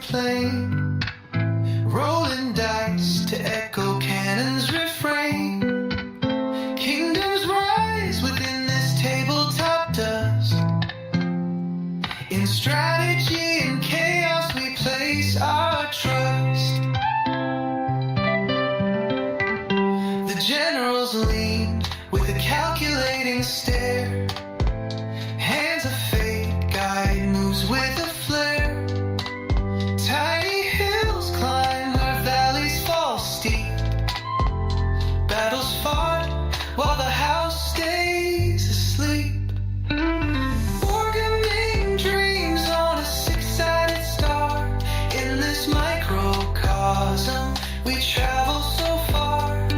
playing, rolling dice to echo cannon's refrain. Kingdoms rise within this tabletop dust. In strategy and chaos we place our trust. The generals lean with a calculating stare. Hands of fate guide moves with a flare. Tiny hills climb where valleys fall steep. Battles fought while the house stays asleep. Wargaming dreams on a six-sided star. In this microcosm we travel so far.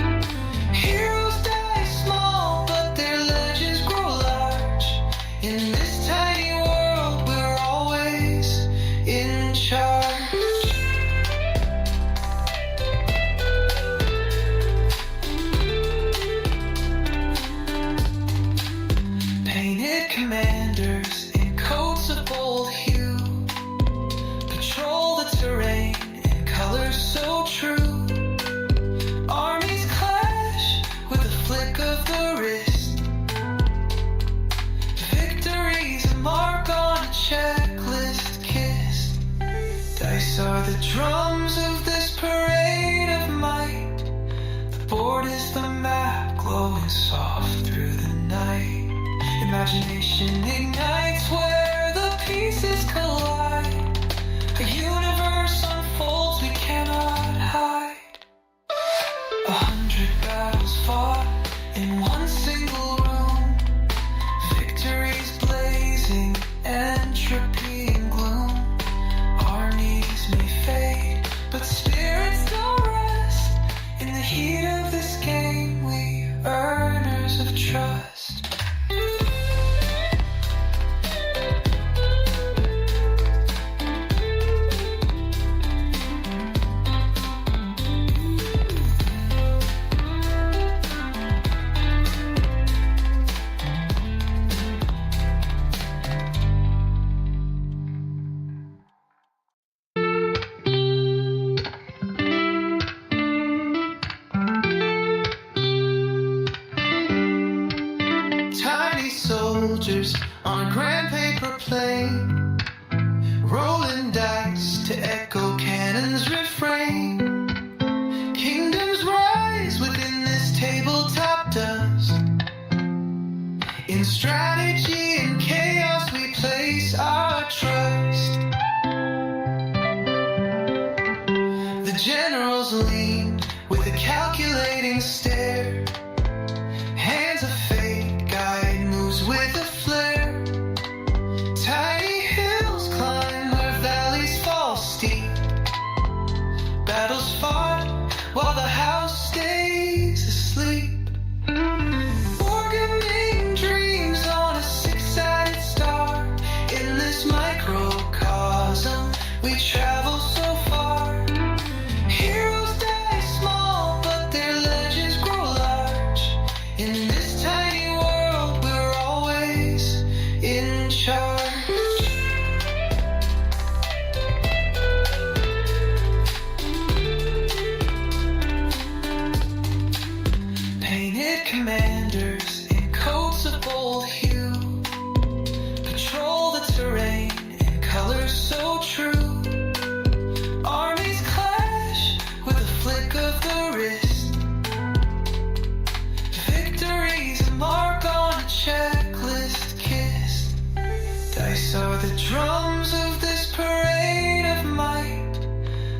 Heroes die small, but their legends grow large. In this tiny world we're always in charge. Painted commanders in coats of bold hue patrol the terrain in colors so true. Armies clash with a flick of the wrist. Victory's a mark on a checklist kissed. Dice are the drums of this parade of might. The board is the map glowing soft through the night. Imagination ignites where the pieces collide. A universe unfolds we cannot hide. 100 battles fought in one single room. Victories blazing, entropy and gloom. Armies may fade, but spirits don't rest. In the heat of this game, we earners of trust. Tiny soldiers on a grand paper plane, rolling dice to echo cannon's refrain. Kingdoms rise within this tabletop dust. In strategy and chaos we place our trust. The generals lean with a calculating stare. Hands of fate guide moves with a flare. Tiny hills climb where valleys fall steep. Battles fought while the house stays asleep. Wargaming dreams on a six-sided star. In this microcosm we travel so far. Heroes die small, but their legends grow large. In this tiny world we're always in charge. Painted commanders in coats of bold hue patrol the terrain in colors so true. Armies clash with a flick of the wrist. Victory's a mark on a checklist kissed. Dice are the drums of this parade of might.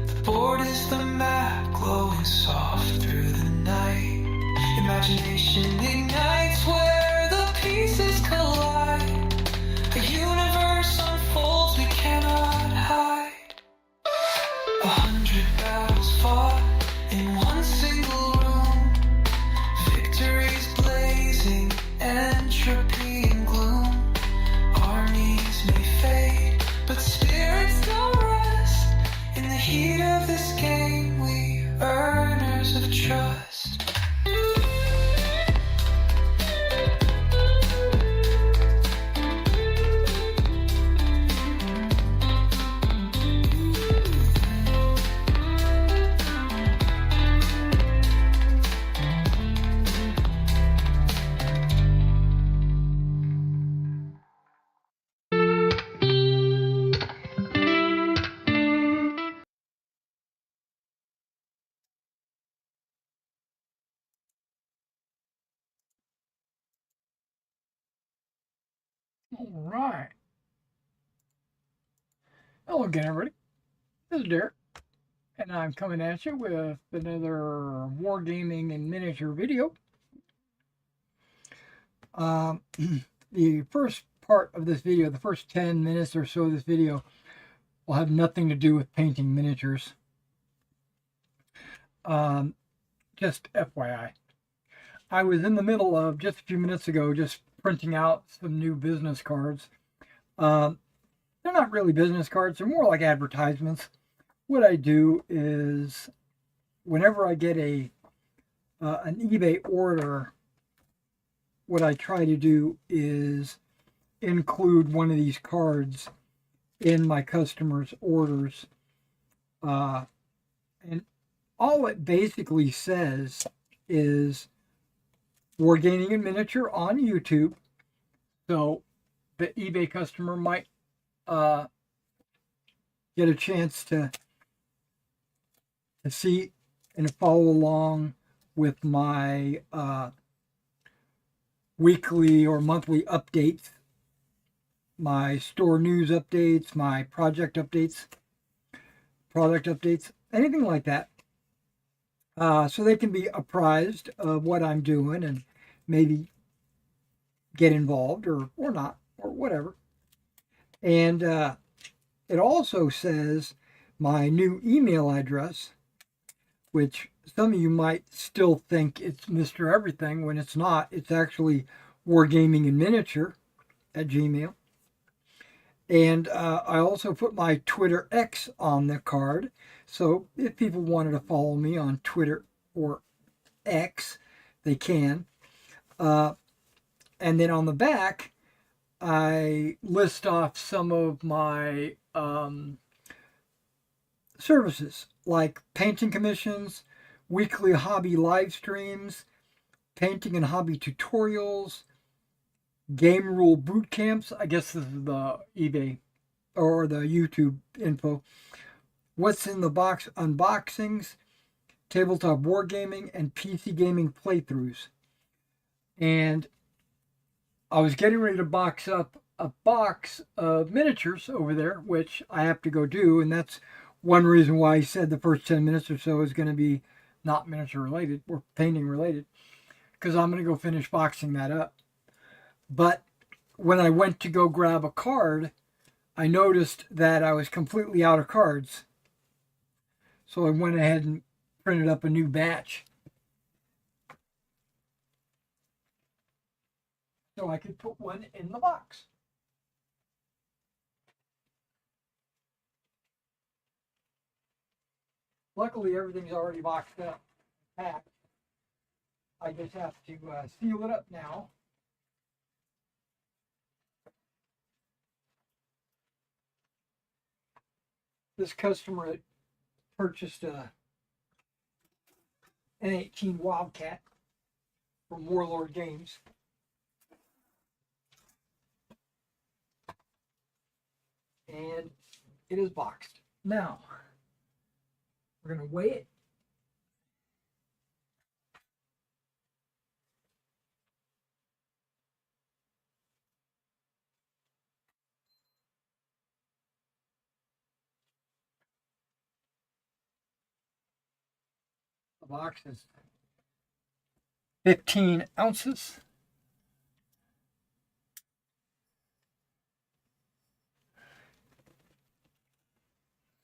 The board is the map glowing soft through the night. Imagination ignites where the pieces collide. A universe unfolds we cannot hide. 100 battles fought in one single room. Victories blazing, entropy and gloom. Armies may fade, but spirits don't rest. In the heat of this game, we earners of trust. All right. Hello again, everybody. This is Derek, and I'm coming at you with another Wargaming and miniature video. Um, the first part of this video, the first 10 minutes or so of this video, will have nothing to do with painting miniatures. Just FYI. I was in the middle of, just a few minutes ago, just printing out some new business cards. They're not really business cards, they're more like advertisements. What I do is whenever I get an eBay order, what I try to do is include one of these cards in my customers' orders. And all it basically says is Wargaming in Miniature on YouTube. So the eBay customer might get a chance to see and follow along with my weekly or monthly updates, my store news updates, my project updates, product updates, anything like that. So they can be apprised of what I'm doing and maybe get involved or not or whatever. And it also says my new email address, which some of you might still think it's Mr. Everything when it's not. It's actually Wargaming in Miniature at Gmail. And I also put my Twitter X on the card. So if people wanted to follow me on Twitter or X, they can. And then on the back, I list off some of my services like painting commissions, weekly hobby live streams, painting and hobby tutorials, game rule boot camps. I guess this is the eBay or the YouTube info. What's in the box unboxings, tabletop wargaming, and PC gaming playthroughs. And I was getting ready to box up a box of miniatures over there, which I have to go do. And that's one reason why I said the first 10 minutes or so is going to be not miniature related or painting related, because I'm going to go finish boxing that up. But when I went to go grab a card, I noticed that I was completely out of cards. So I went ahead and printed up a new batch so I could put one in the box. Luckily, everything's already boxed up, packed. I just have to seal it up now. This customer had purchased a N18 Wildcat from Warlord Games. And it is boxed. Now, we're going to weigh it. The box is 15 ounces.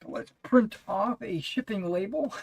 So let's print off a shipping label.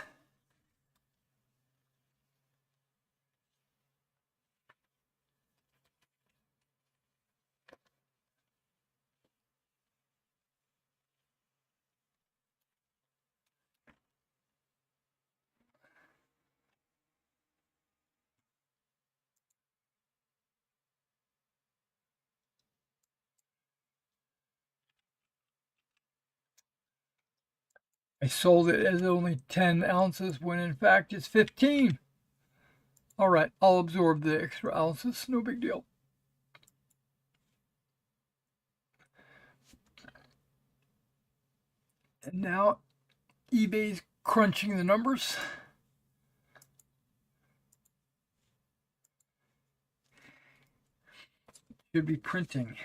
I sold it as only 10 ounces when in fact it's 15. All right, I'll absorb the extra ounces, no big deal. And now eBay's crunching the numbers. Should be printing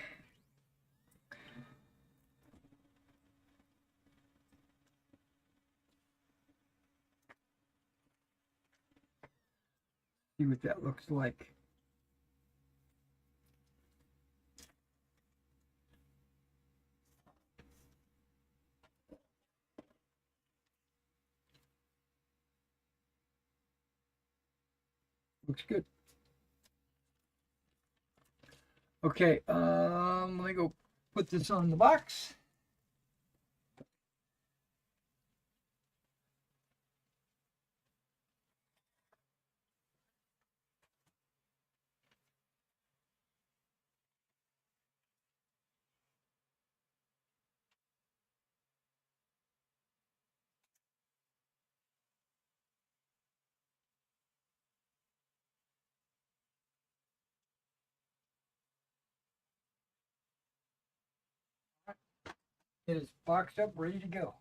what that looks like. Looks good. Okay, let me go put this on the box. It is boxed up, ready to go.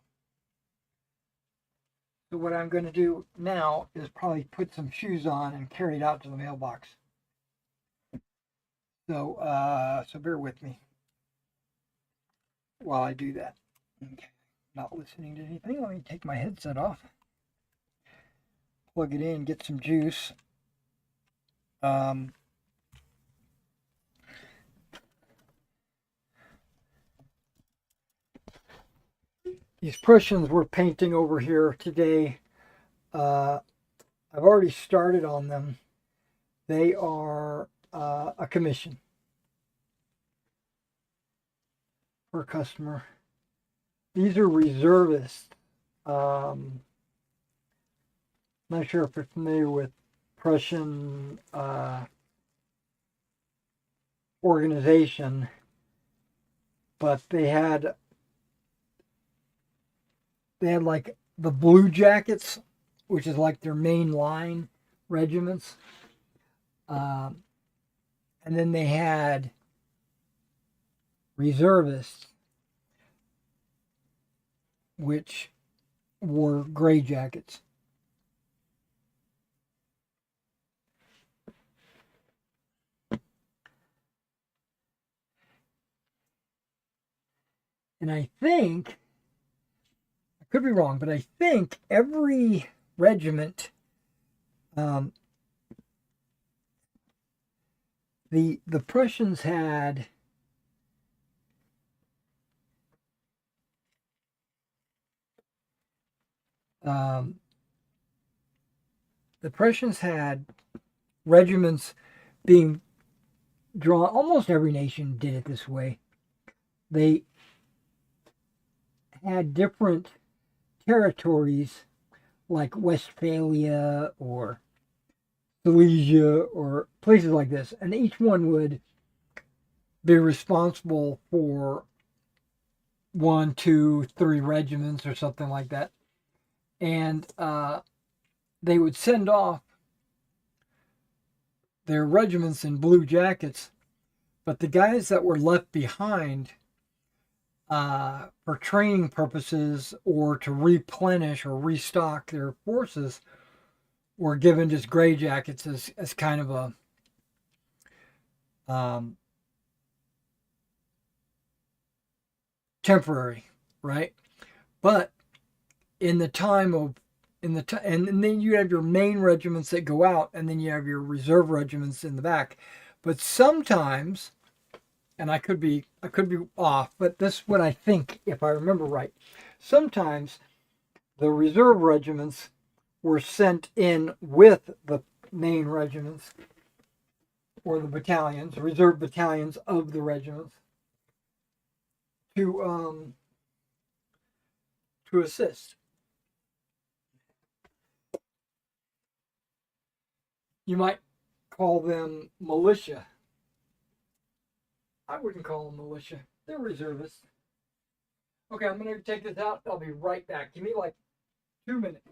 So what I'm going to do now is probably put some shoes on and carry it out to the mailbox. So bear with me while I do that. Okay. Not listening to anything. Let me take my headset off. Plug it in, get some juice. These Prussians we're painting over here today, I've already started on them. They are a commission for a customer. These are reservists. Not sure if you're familiar with Prussian organization, but they had like the Blue Jackets, which is like their main line regiments, and then they had reservists, which wore gray jackets. And I think, I could be wrong, but I think every regiment, the Prussians had regiments being drawn. Almost every nation did it this way. They had different territories like Westphalia or Silesia or places like this, and each one would be responsible for 1, 2, 3 regiments or something like that, and they would send off their regiments in blue jackets, but the guys that were left behind for training purposes or to replenish or restock their forces were given just gray jackets as kind of a temporary, right? But in the time of and then you have your main regiments that go out, and then you have your reserve regiments in the back. But sometimes, and I could be off, but this is what I think, if I remember right. Sometimes the reserve regiments were sent in with the main regiments or the battalions, reserve battalions of the regiments to assist. You might call them militia. I wouldn't call them militia. They're reservists. Okay, I'm going to take this out. I'll be right back. Give me like 2 minutes.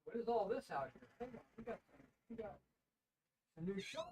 What is all this out here? Hang on. We got a new show.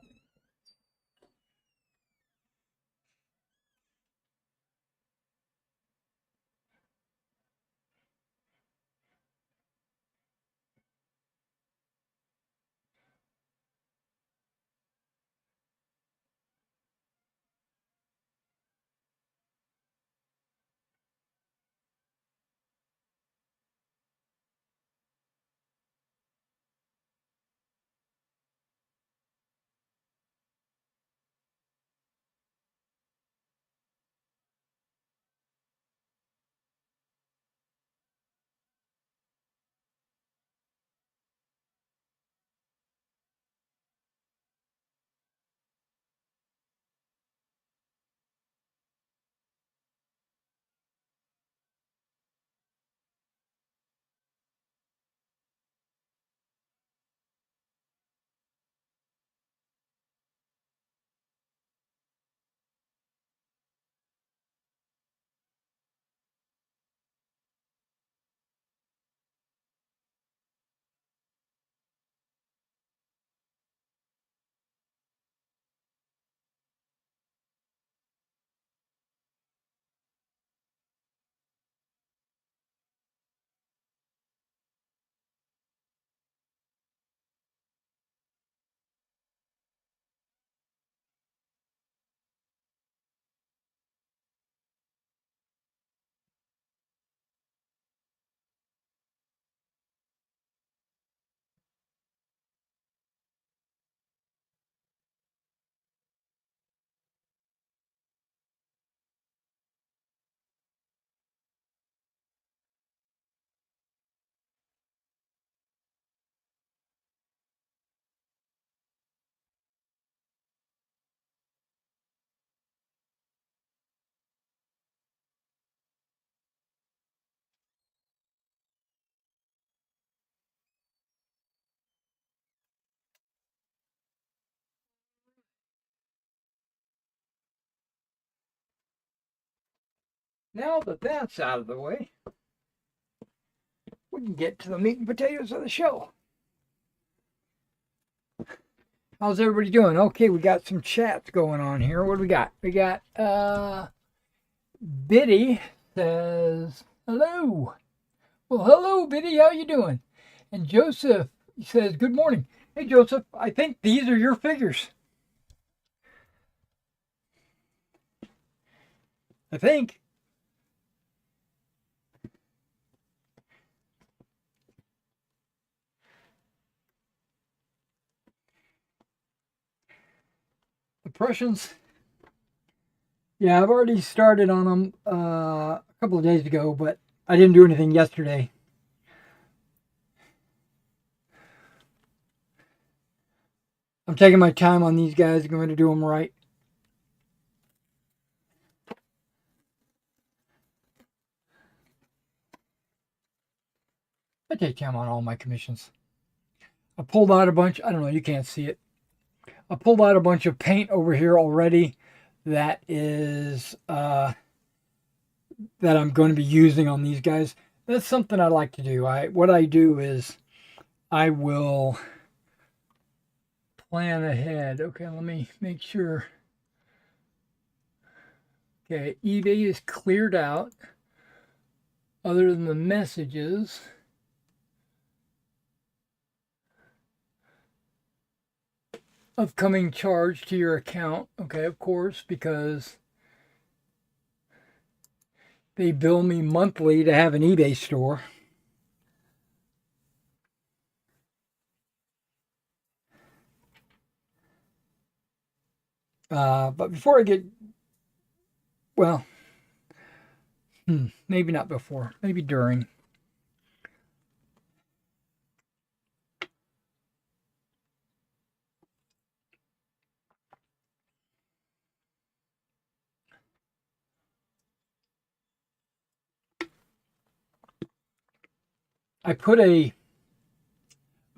Now that that's out of the way, we can get to the meat and potatoes of the show. How's everybody doing? Okay, we got some chats going on here. What do we got? We got Biddy says hello. Well, hello Biddy, how you doing? And Joseph says good morning. Hey Joseph, I think these are your figures. I think. The Prussians. Yeah, I've already started on them a couple of days ago, but I didn't do anything yesterday. I'm taking my time on these guys. I'm going to do them right. I take time on all my commissions. I pulled out a bunch. I don't know. You can't see it. I pulled out a bunch of paint over here already. That is that I'm going to be using on these guys. That's something I like to do. What I do is I will plan ahead. Okay, let me make sure. Okay, eBay is cleared out. Other than the messages. Upcoming charge to your account. Okay, of course, because they bill me monthly to have an eBay store. But before I get, well, maybe not before, maybe during. I put a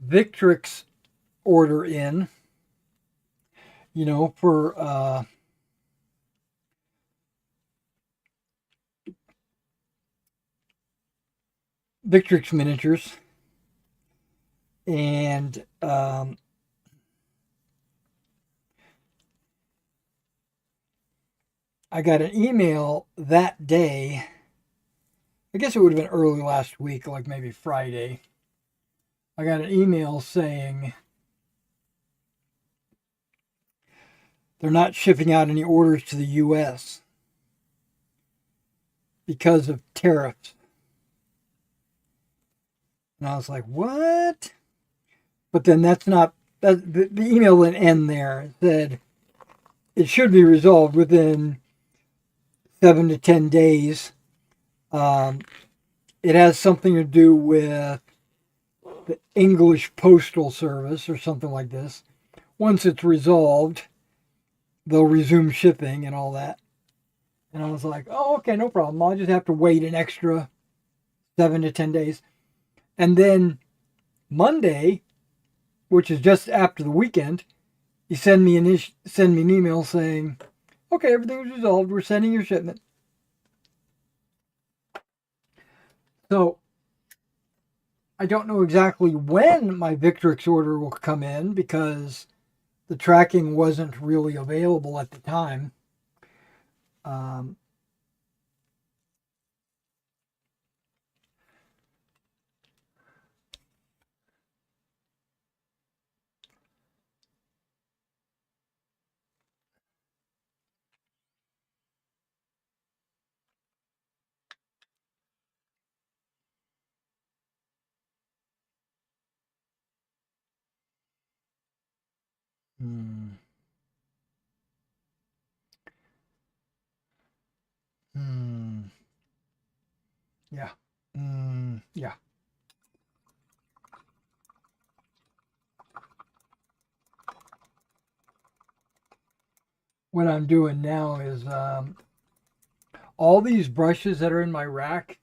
Victrix order in, you know, for Victrix miniatures, and I got an email that day. I guess it would have been early last week, like maybe Friday. I got an email saying they're not shipping out any orders to the U.S. because of tariffs. And I was like, what? But then that's not, the email didn't end there. It said it should be resolved within 7 to 10 days. It has something to do with the English Postal Service or something like this. Once it's resolved, they'll resume shipping and all that. And I was like, oh, okay, no problem. I'll just have to wait an extra 7 to 10 days. And then Monday, which is just after the weekend, he send me an email saying, okay, everything's resolved. We're sending your shipment. So I don't know exactly when my Victrix order will come in because the tracking wasn't really available at the time. Yeah. Yeah. What I'm doing now is all these brushes that are in my rack,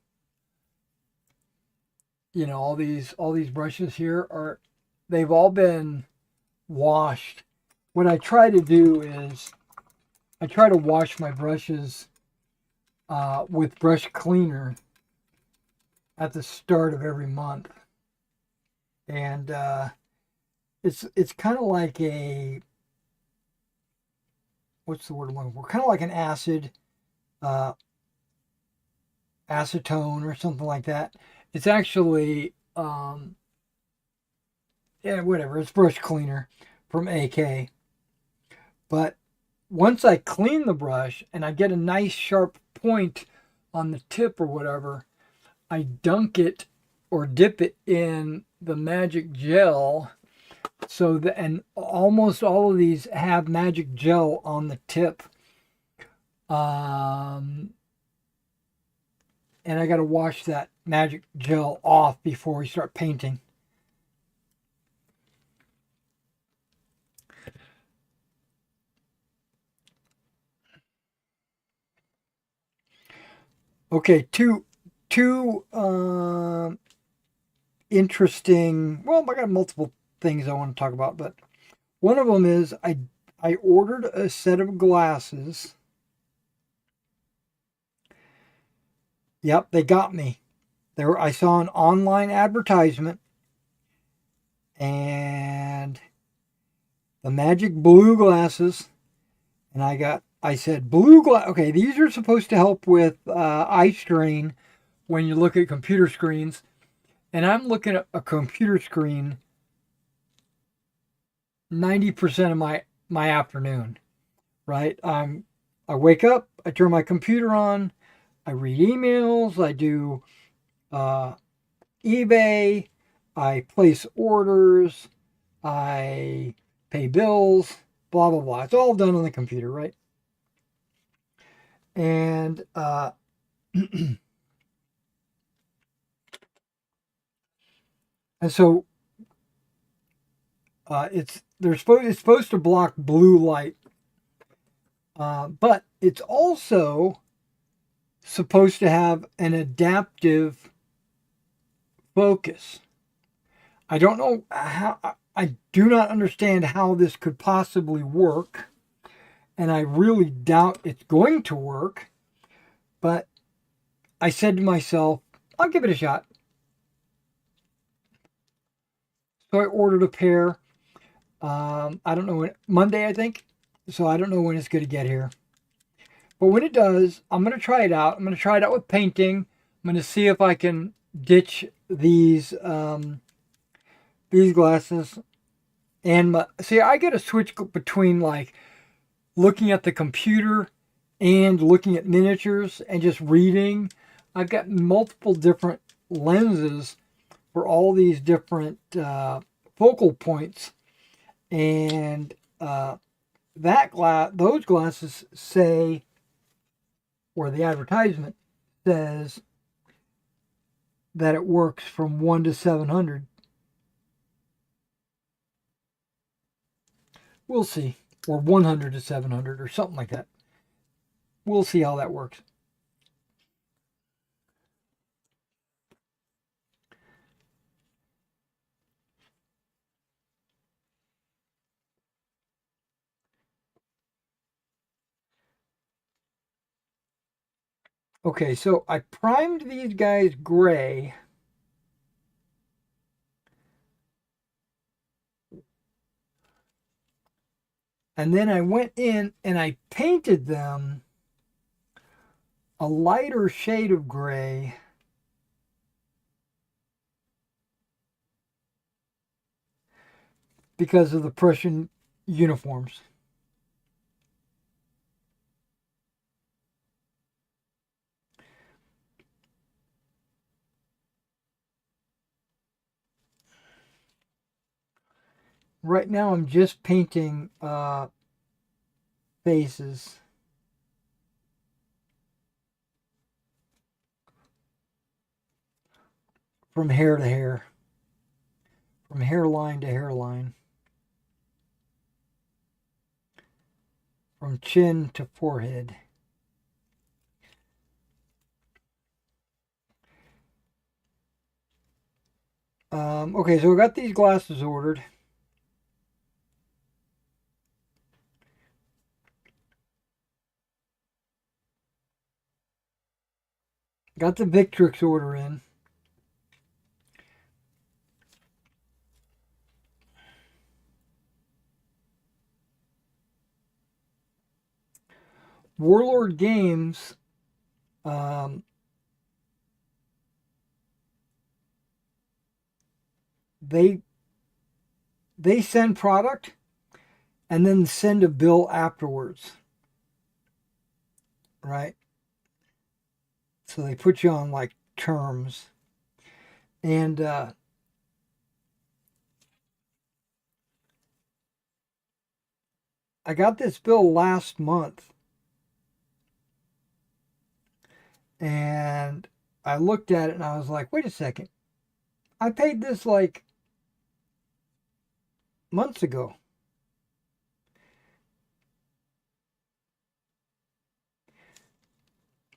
you know, all these brushes here they've all been washed. What I try to do is I try to wash my brushes with brush cleaner at the start of every month, and it's kind of like a, what's the word I'm looking for? Kind of like an uh, acetone or something like that. It's actually yeah, whatever. It's brush cleaner from AK. But once I clean the brush and I get a nice sharp point on the tip or whatever, I dunk it or dip it in the magic gel. So that, and almost all of these have magic gel on the tip. Um, and I got to wash that magic gel off before we start painting. Okay, two interesting. Well, I got multiple things I want to talk about, but one of them is I ordered a set of glasses. Yep, they got me. There, I saw an online advertisement, and the magic blue glasses, and I said blue glass. Okay, these are supposed to help with eye strain when you look at computer screens, and I'm looking at a computer screen 90% of my afternoon. Right? I wake up, I turn my computer on, I read emails, I do uh, eBay, I place orders, I pay bills, blah blah blah. It's all done on the computer, right? And and so it's supposed to block blue light, but it's also supposed to have an adaptive focus. I don't know how. I do not understand how this could possibly work, and I really doubt it's going to work. But I said to myself, I'll give it a shot. So I ordered a pair. I don't know when, Monday, I think. So I don't know when it's going to get here. But when it does, I'm going to try it out. I'm going to try it out with painting. I'm going to see if I can ditch these glasses. And see, I get a switch between like looking at the computer and looking at miniatures and just reading. I've got multiple different lenses for all these different focal points, and those glasses say, or the advertisement says that it works from 1 to 700. We'll see, or 100 to 700, or something like that. We'll see how that works. Okay, so I primed these guys gray. And then I went in and I painted them a lighter shade of gray. Because of the Prussian uniforms. Right now I'm just painting faces. From hair to hair. From hairline to hairline. From chin to forehead. Okay, so I got these glasses ordered. Got the Victrix order in. Warlord Games, um, they send product and then send a bill afterwards, right? So they put you on like terms, and I got this bill last month, and I looked at it and I was like, wait a second, I paid this like months ago.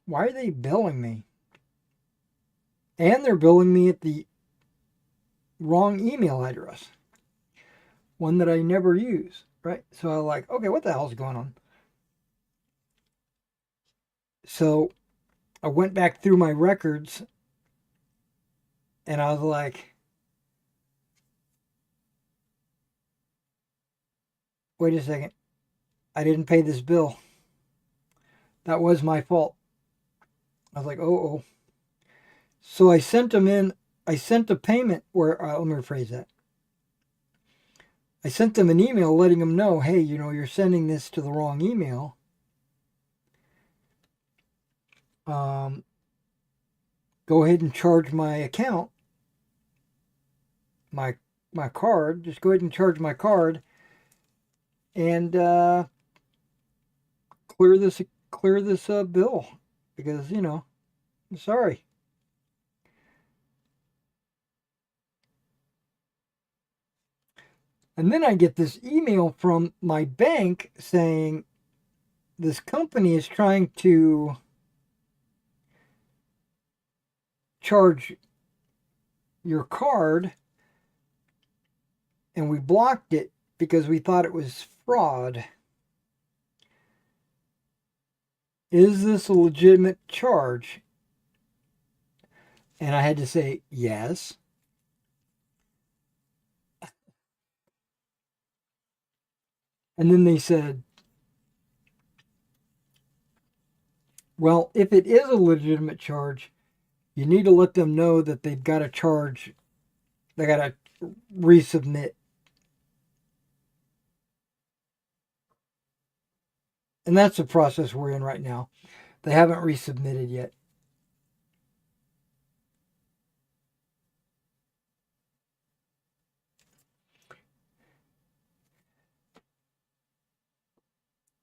Why are they billing me? And they're billing me at the wrong email address, one that I never use, right? So I'm like, okay, what the hell's going on? So I went back through my records and I was like, wait a second, I didn't pay this bill. That was my fault. I was like, oh. So I sent them in, I sent a payment where, let me rephrase that. I sent them an email letting them know, hey, you're sending this to the wrong email. Go ahead and charge my account, my card. Just go ahead and charge my card, and clear this bill, because I'm sorry. And then I get this email from my bank saying this company is trying to charge your card, and we blocked it because we thought it was fraud. Is this a legitimate charge? And I had to say yes. And then they said, well, if it is a legitimate charge, you need to let them know that they've got to charge, they got to resubmit. And that's the process we're in right now. They haven't resubmitted yet.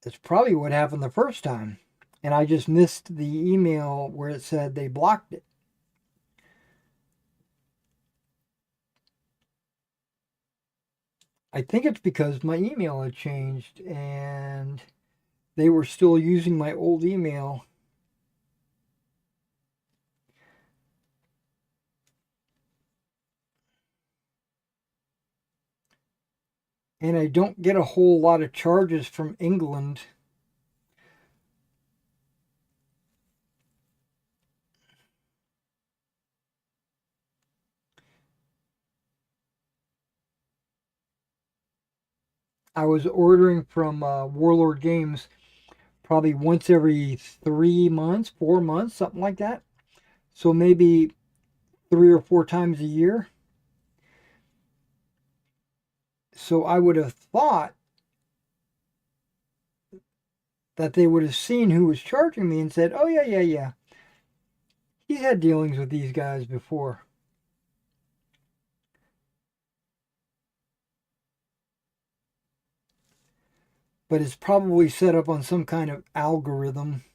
That's probably what happened the first time. And I just missed the email where it said they blocked it. I think it's because my email had changed and they were still using my old email. And I don't get a whole lot of charges from England. I was ordering from Warlord Games probably once every 3 months, 4 months, something like that. So maybe 3 or 4 times a year. So I would have thought that they would have seen who was charging me and said, oh, yeah. He's had dealings with these guys before. But it's probably set up on some kind of algorithm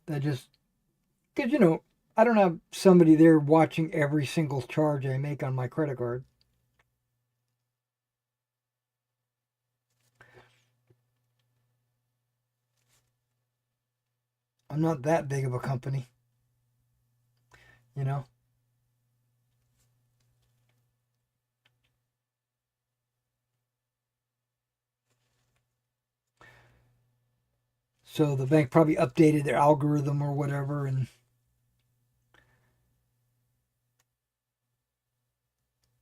that just, because, I don't have somebody there watching every single charge I make on my credit card. I'm not that big of a company, you know? So the bank probably updated their algorithm or whatever, and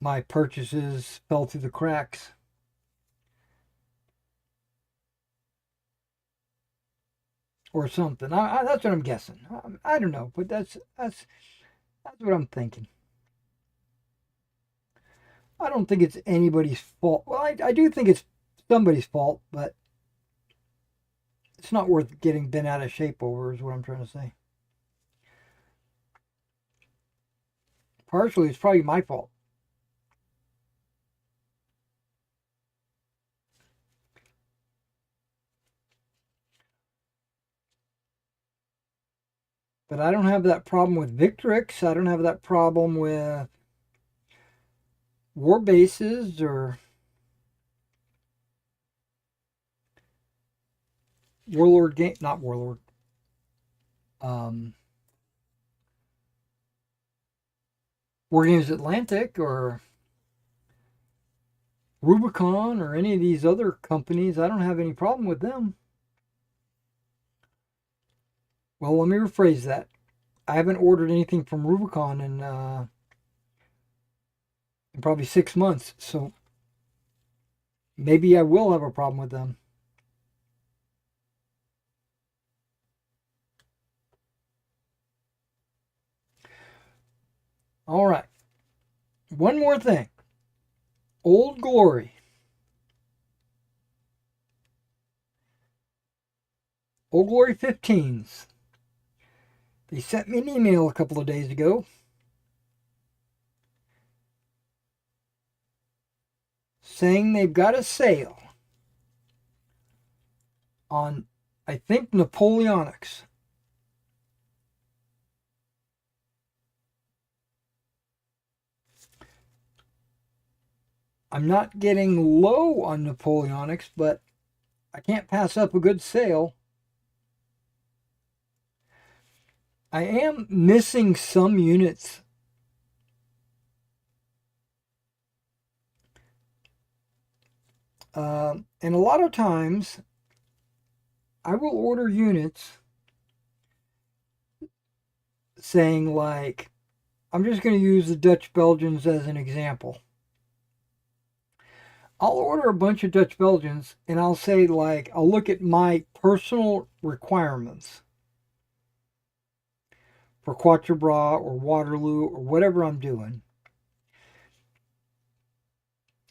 my purchases fell through the cracks. Or something. That's what I'm guessing. I don't know, but that's what I'm thinking. I don't think it's anybody's fault. Well, I do think it's somebody's fault, but it's not worth getting bent out of shape over, is what I'm trying to say. Partially, it's probably my fault. But I don't have that problem with Victrix. I don't have that problem with war bases or Warlord game. Not Warlord. Wargames Atlantic or Rubicon or any of these other companies. I don't have any problem with them. Well, let me rephrase that. I haven't ordered anything from Rubicon in probably 6 months, so maybe I will have a problem with them. All right. One more thing. Old Glory. Old Glory 15s. They sent me an email a couple of days ago saying they've got a sale on, I think, Napoleonics. I'm not getting low on Napoleonics, but I can't pass up a good sale. I am missing some units. And a lot of times, I will order units saying, like, I'm just going to use the Dutch Belgians as an example. I'll order a bunch of Dutch Belgians and I'll say, like, I'll look at my personal requirements for Quatre Bras or Waterloo or whatever I'm doing.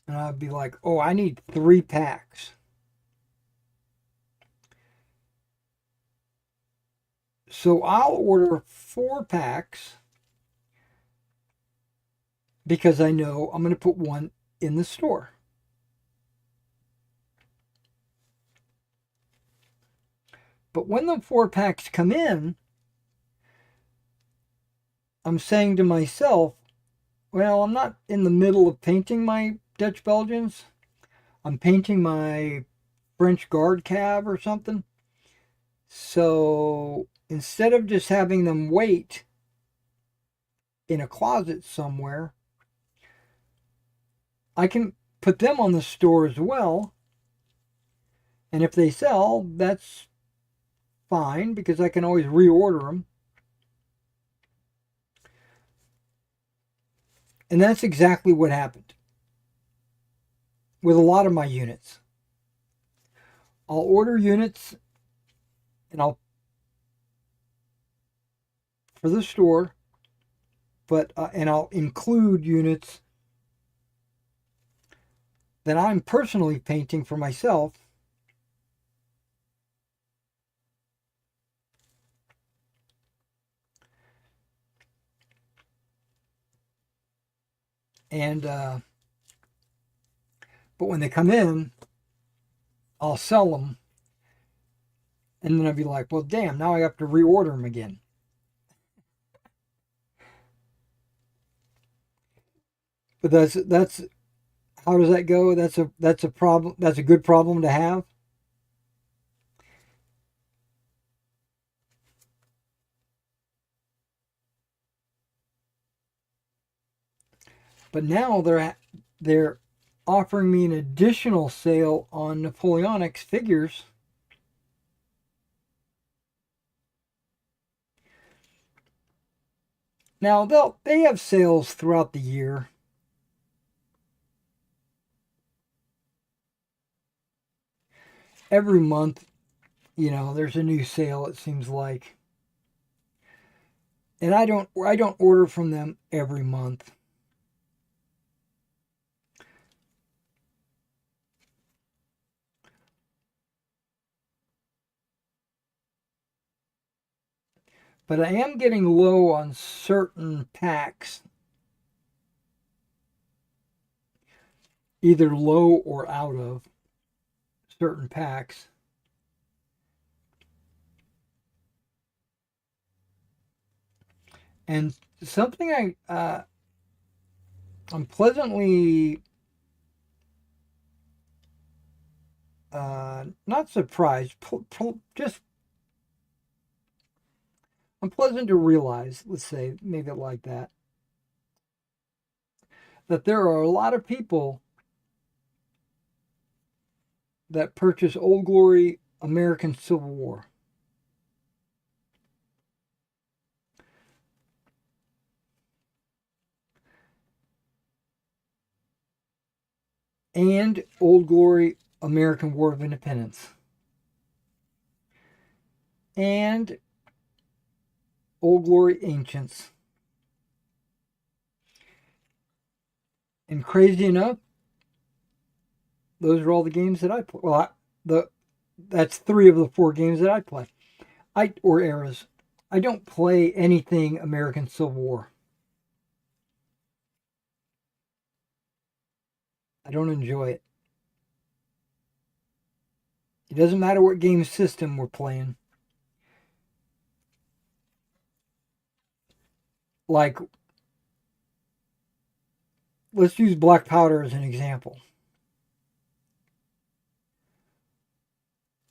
And I'd be like, oh, I need 3 packs. So I'll order 4 packs because I know I'm going to put one in the store. But when the 4 packs come in, I'm saying to myself, well, I'm not in the middle of painting my Dutch Belgians. I'm painting my French Guard Cav or something. So instead of just having them wait in a closet somewhere, I can put them on the store as well. And if they sell, that's fine because I can always reorder them. And that's exactly what happened with a lot of my units. I'll order units and I'll for the store, but and I'll include units that I'm personally painting for myself. And but when they come in, I'll sell them, and then I'll be like, well, damn, now I have to reorder them again. But that's how does that go? That's a problem. That's a good problem to have. But now they're offering me an additional sale on Napoleonics figures Now they have sales throughout the year. Every month, there's a new sale, it seems like. And I don't order from them every month. But I am getting low on certain packs, either low or out of certain packs. And something I'm pleasantly not surprised, just I'm pleasant to realize, let's say, make it like that there are a lot of people that purchase Old Glory American Civil War. And Old Glory American War of Independence. And Old Glory Ancients. And crazy enough, those are all the games that I play. Well, that's 3 of the 4 games that I play. Or eras. I don't play anything American Civil War. I don't enjoy it. It doesn't matter what game system we're playing. Like, let's use Black Powder as an example.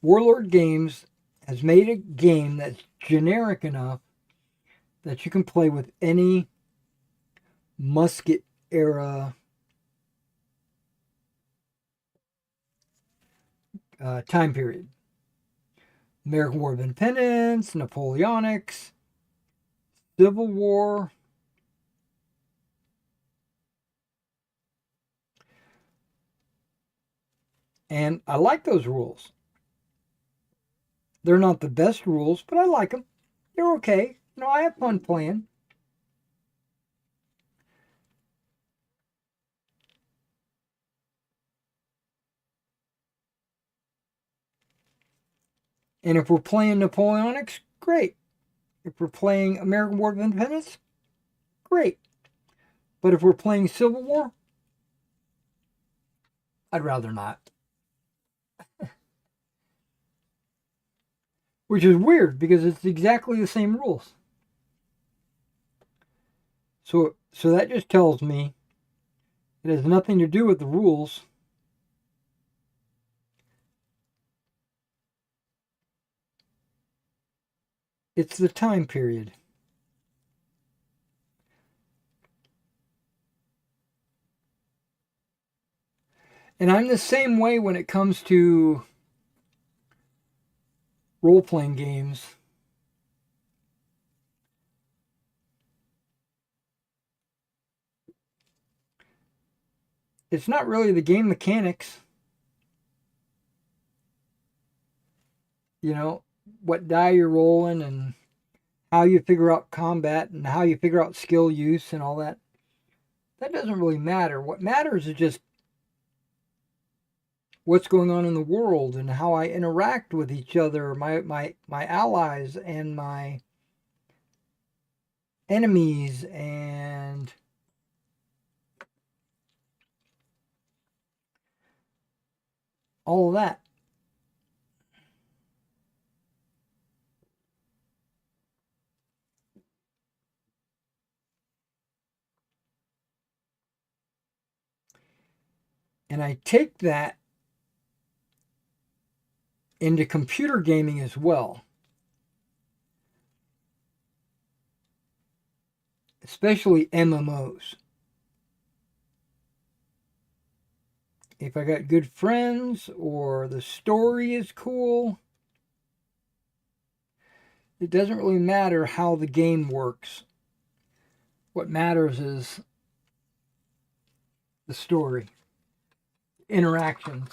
Warlord Games has made a game that's generic enough that you can play with any musket era time period. American War of Independence, Napoleonics, Civil War. And I like those rules. They're not the best rules, but I like them. They're okay. I have fun playing. And if we're playing Napoleonics, great. If we're playing American War of Independence, great. But if we're playing Civil War, I'd rather not. Which is weird because it's exactly the same rules. So that just tells me it has nothing to do with the rules. It's the time period. And I'm the same way when it comes to role-playing games. It's not really the game mechanics. What die you're rolling and how you figure out combat and how you figure out skill use and all that. That doesn't really matter. What matters is just what's going on in the world and how I interact with each other, my allies and my enemies and all of that. And I take that into computer gaming as well. Especially MMOs. If I got good friends or the story is cool, it doesn't really matter how the game works. What matters is the story, interactions.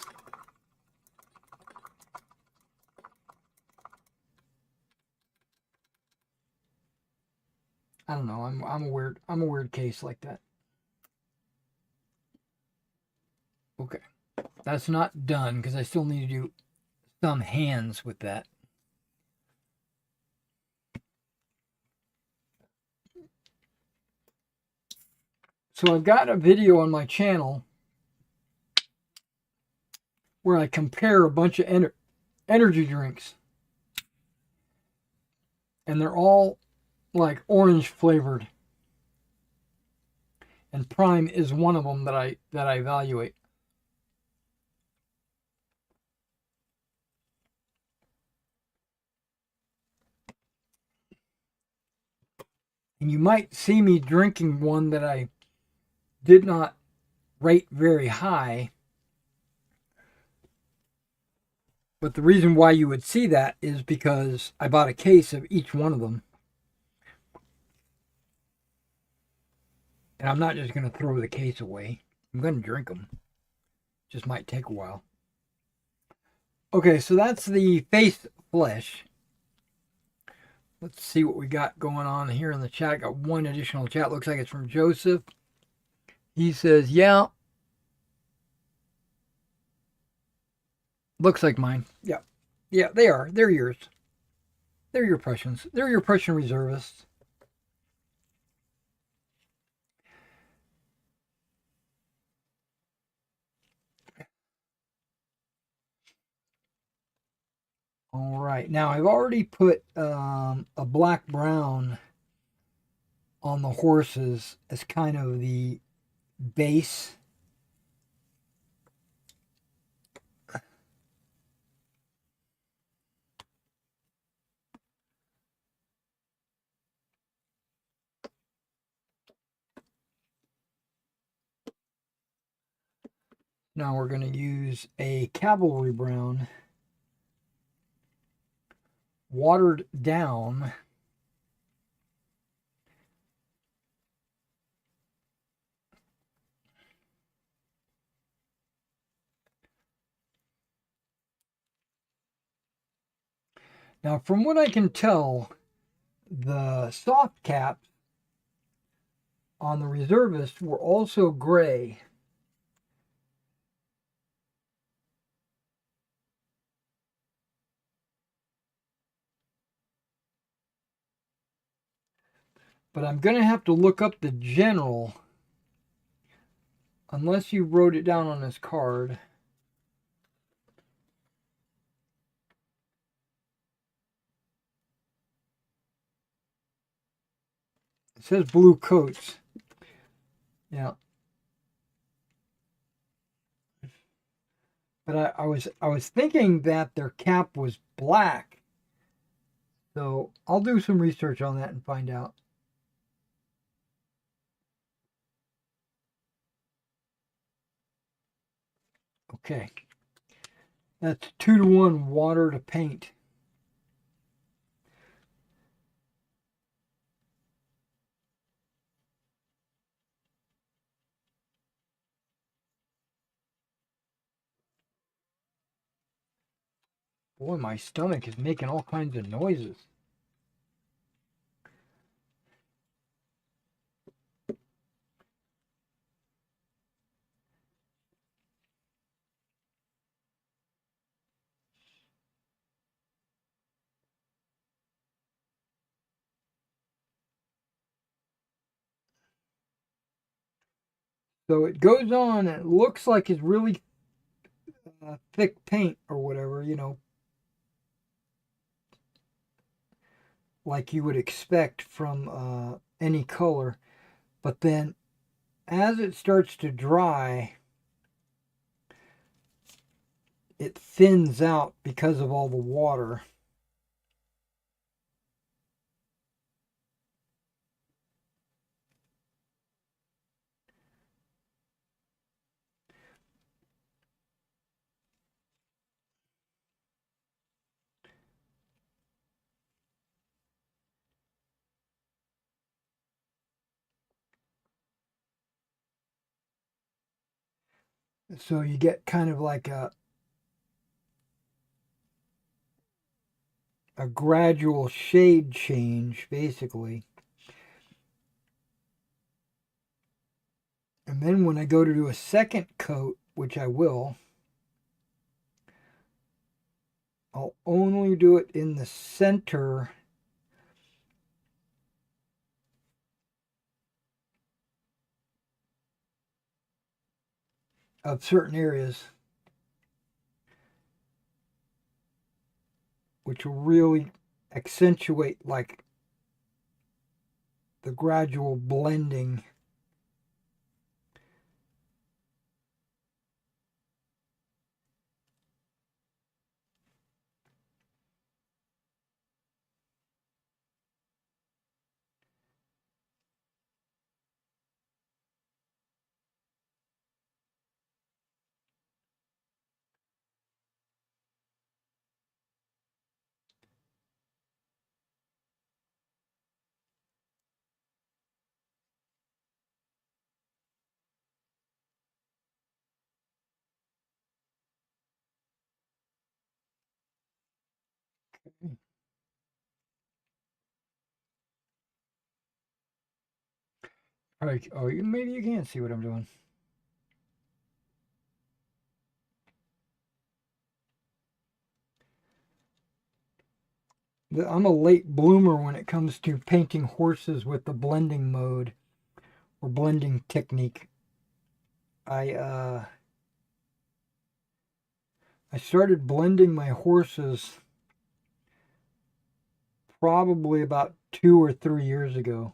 I don't know. I'm a weird case like that. Okay, that's not done because I still need to do some hands with that. So I've got a video on my channel where I compare a bunch of energy drinks, and they're all like orange flavored, and Prime is one of them that I evaluate. And you might see me drinking one that I did not rate very high. But the reason why you would see that is because I bought a case of each one of them. And I'm not just going to throw the case away. I'm going to drink them. Just might take a while. Okay, so that's the face flesh. Let's see what we got going on here in the chat. I got one additional chat. Looks like it's from Joseph. He says, yeah. Looks like mine. Yeah. Yeah, they are. They're yours. They're your Prussians. They're your Prussian reservists. All right. Now, I've already put a black brown on the horses as kind of the base. Now we're going to use a cavalry brown, watered down. Now, from what I can tell, the soft caps on the reservists were also gray. But I'm going to have to look up the general, unless you wrote it down on this card. It says blue coats. Yeah. But I was thinking that their cap was black. So I'll do some research on that and find out. Okay. That's 2-to-1 water to paint. Boy, my stomach is making all kinds of noises. So it goes on, and it looks like it's really thick paint or whatever, you know, like you would expect from any color. But then as it starts to dry, it thins out because of all the water. So you get kind of like a gradual shade change, basically. And then when I go to do a second coat, which I will, I'll only do it in the center of certain areas, which will really accentuate like the gradual blending. Like, oh, maybe you can't see what I'm doing. I'm a late bloomer when it comes to painting horses with the blending mode or blending technique. I I started blending my horses probably about 2 or 3 years ago.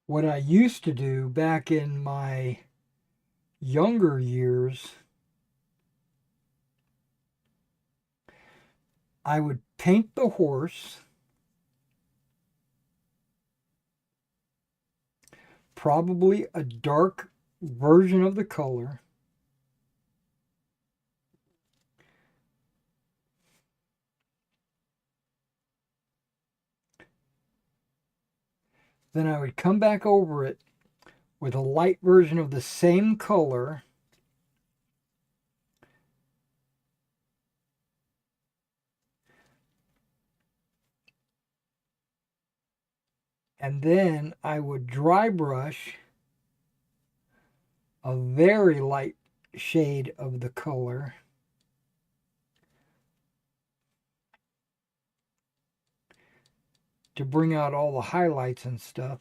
What I used to do back in my younger years, I would paint the horse, probably a dark version of the color. Then I would come back over it with a light version of the same color. And then I would dry brush a very light shade of the color. To bring out all the highlights and stuff.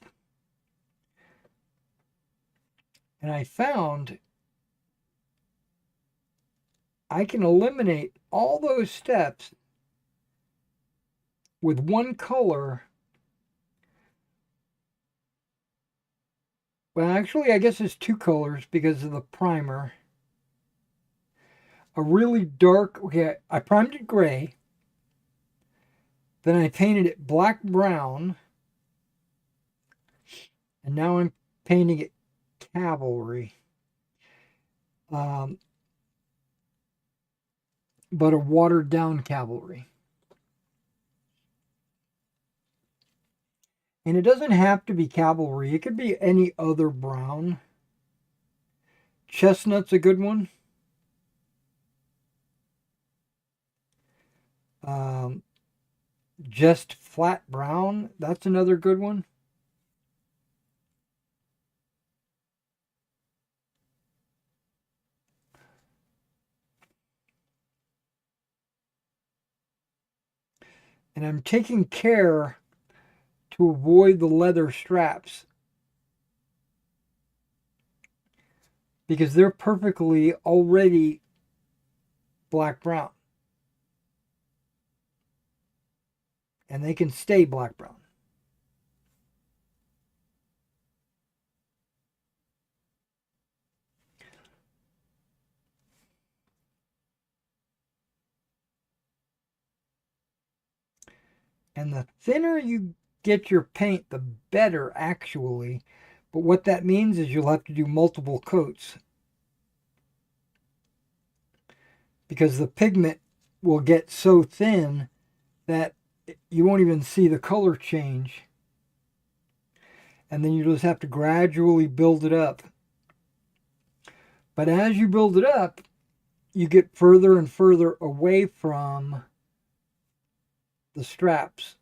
And I found I can eliminate all those steps with one color. Well, actually, I guess it's two colors because of the primer. A really dark, okay, I primed it gray. Then I painted it black brown. And now I'm painting it cavalry. But a watered down cavalry. And it doesn't have to be cavalry. It could be any other brown. Chestnut's a good one. Um, just flat brown. That's another good one. And I'm taking care to avoid the leather straps because they're perfectly already black brown. And they can stay black brown. And the thinner you get your paint, the better actually. But what that means is you'll have to do multiple coats because the pigment will get so thin that you won't even see the color change. And then you just have to gradually build it up. But as you build it up, you get further and further away from the straps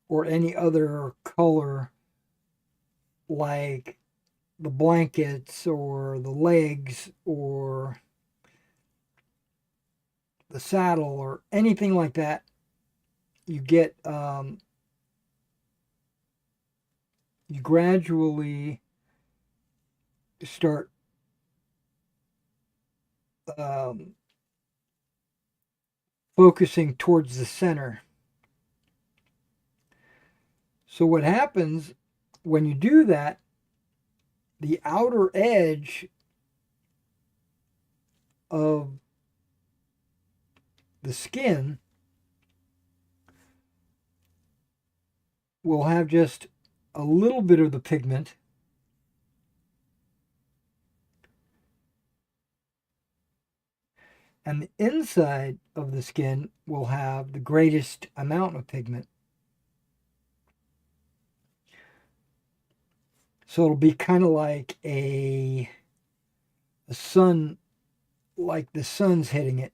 or any other color like the blankets or the legs or the saddle or anything like that. You get you gradually start um, focusing towards the center. So what happens when you do that, the outer edge of the skin will have just a little bit of the pigment, and the inside of the skin will have the greatest amount of pigment. So it'll be kind of like a sun, like the sun's hitting it.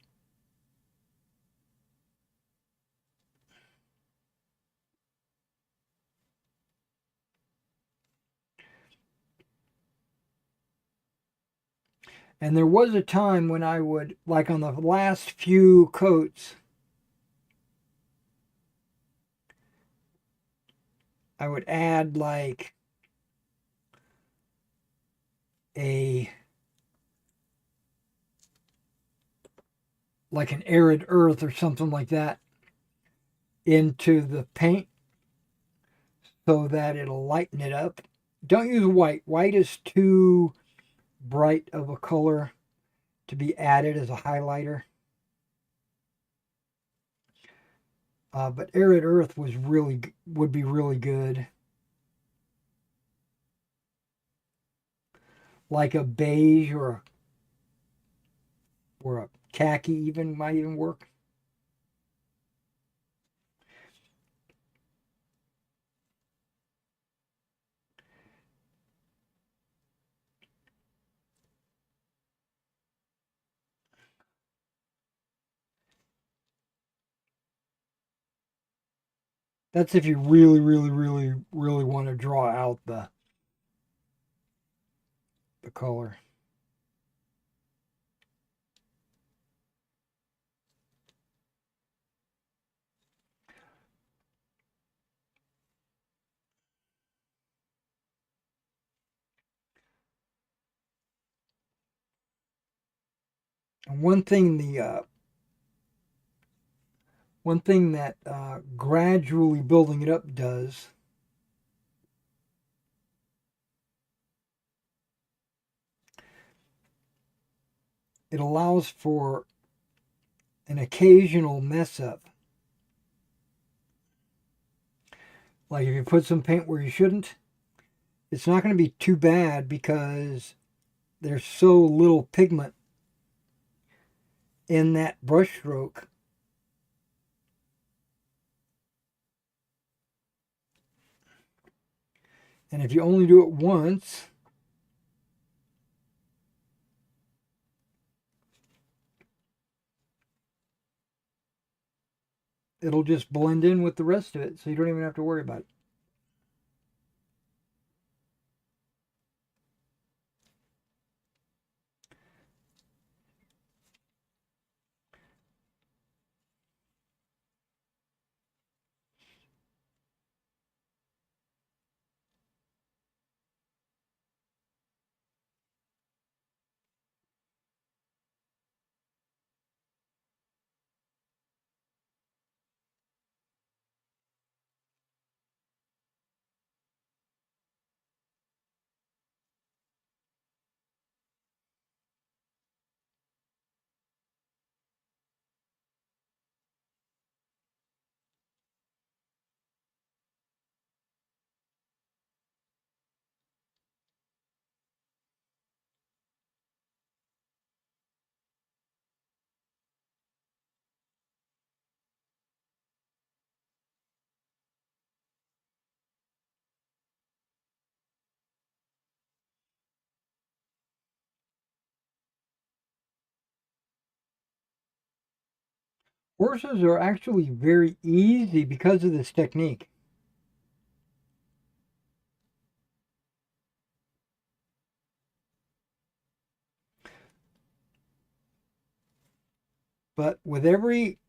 And there was a time when I would, like on the last few coats, I would add a like an arid earth or something like that into the paint so that it'll lighten it up. Don't use white. White is too bright of a color to be added as a highlighter. But arid earth would be really good. Like a beige or a khaki even might even work. That's if you really, really, really, really want to draw out the color. And one thing that gradually building it up does it allows for an occasional mess up. Like if you put some paint where you shouldn't, it's not going to be too bad because there's so little pigment in that brush stroke. And if you only do it once, it'll just blend in with the rest of it, so you don't even have to worry about it. Horses are actually very easy because of this technique. But with every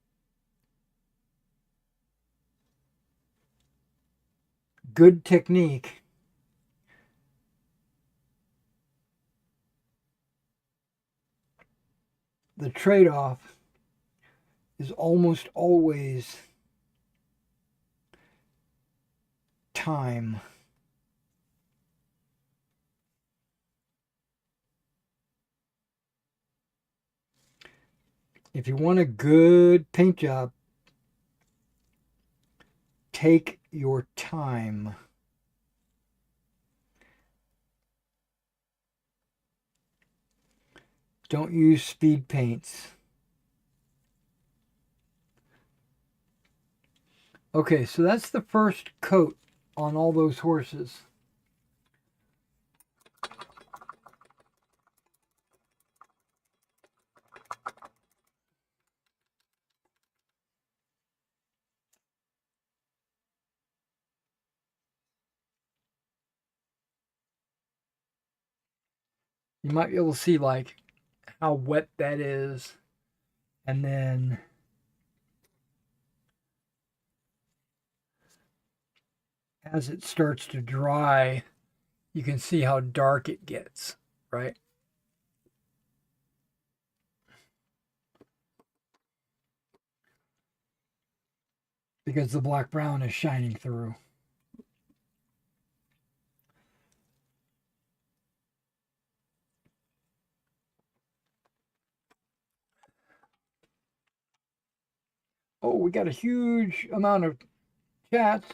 good technique, the trade-off is almost always time. If you want a good paint job, take your time. Don't use speed paints. Okay, so that's the first coat on all those horses. You might be able to see like how wet that is. And then as it starts to dry, you can see how dark it gets, right? Because the black brown is shining through. Oh, we got a huge amount of chats.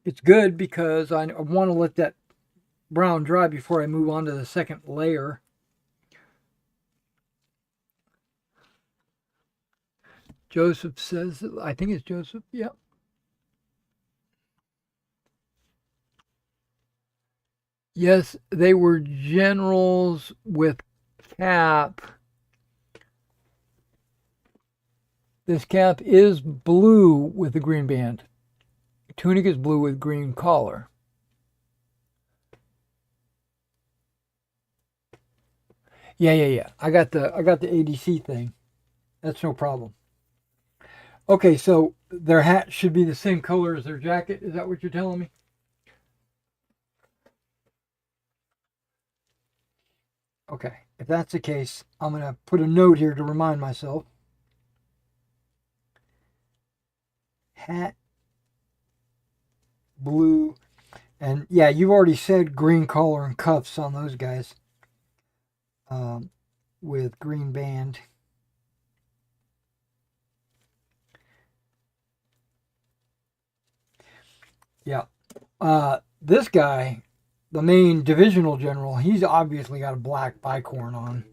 It's good because I want to let that brown dry before I move on to the second layer. Joseph says, I think it's Joseph. Yep. Yes, they were generals with cap. This cap is blue with a green band. Tunic is blue with green collar. Yeah. I got the ADC thing. That's no problem. Okay, so their hat should be the same color as their jacket. Is that what you're telling me? Okay, if that's the case, I'm going to put a note here to remind myself. Hat, blue, and yeah, you've already said green collar and cuffs on those guys with green band. Yeah. This guy, the main divisional general, he's obviously got a black bicorn on.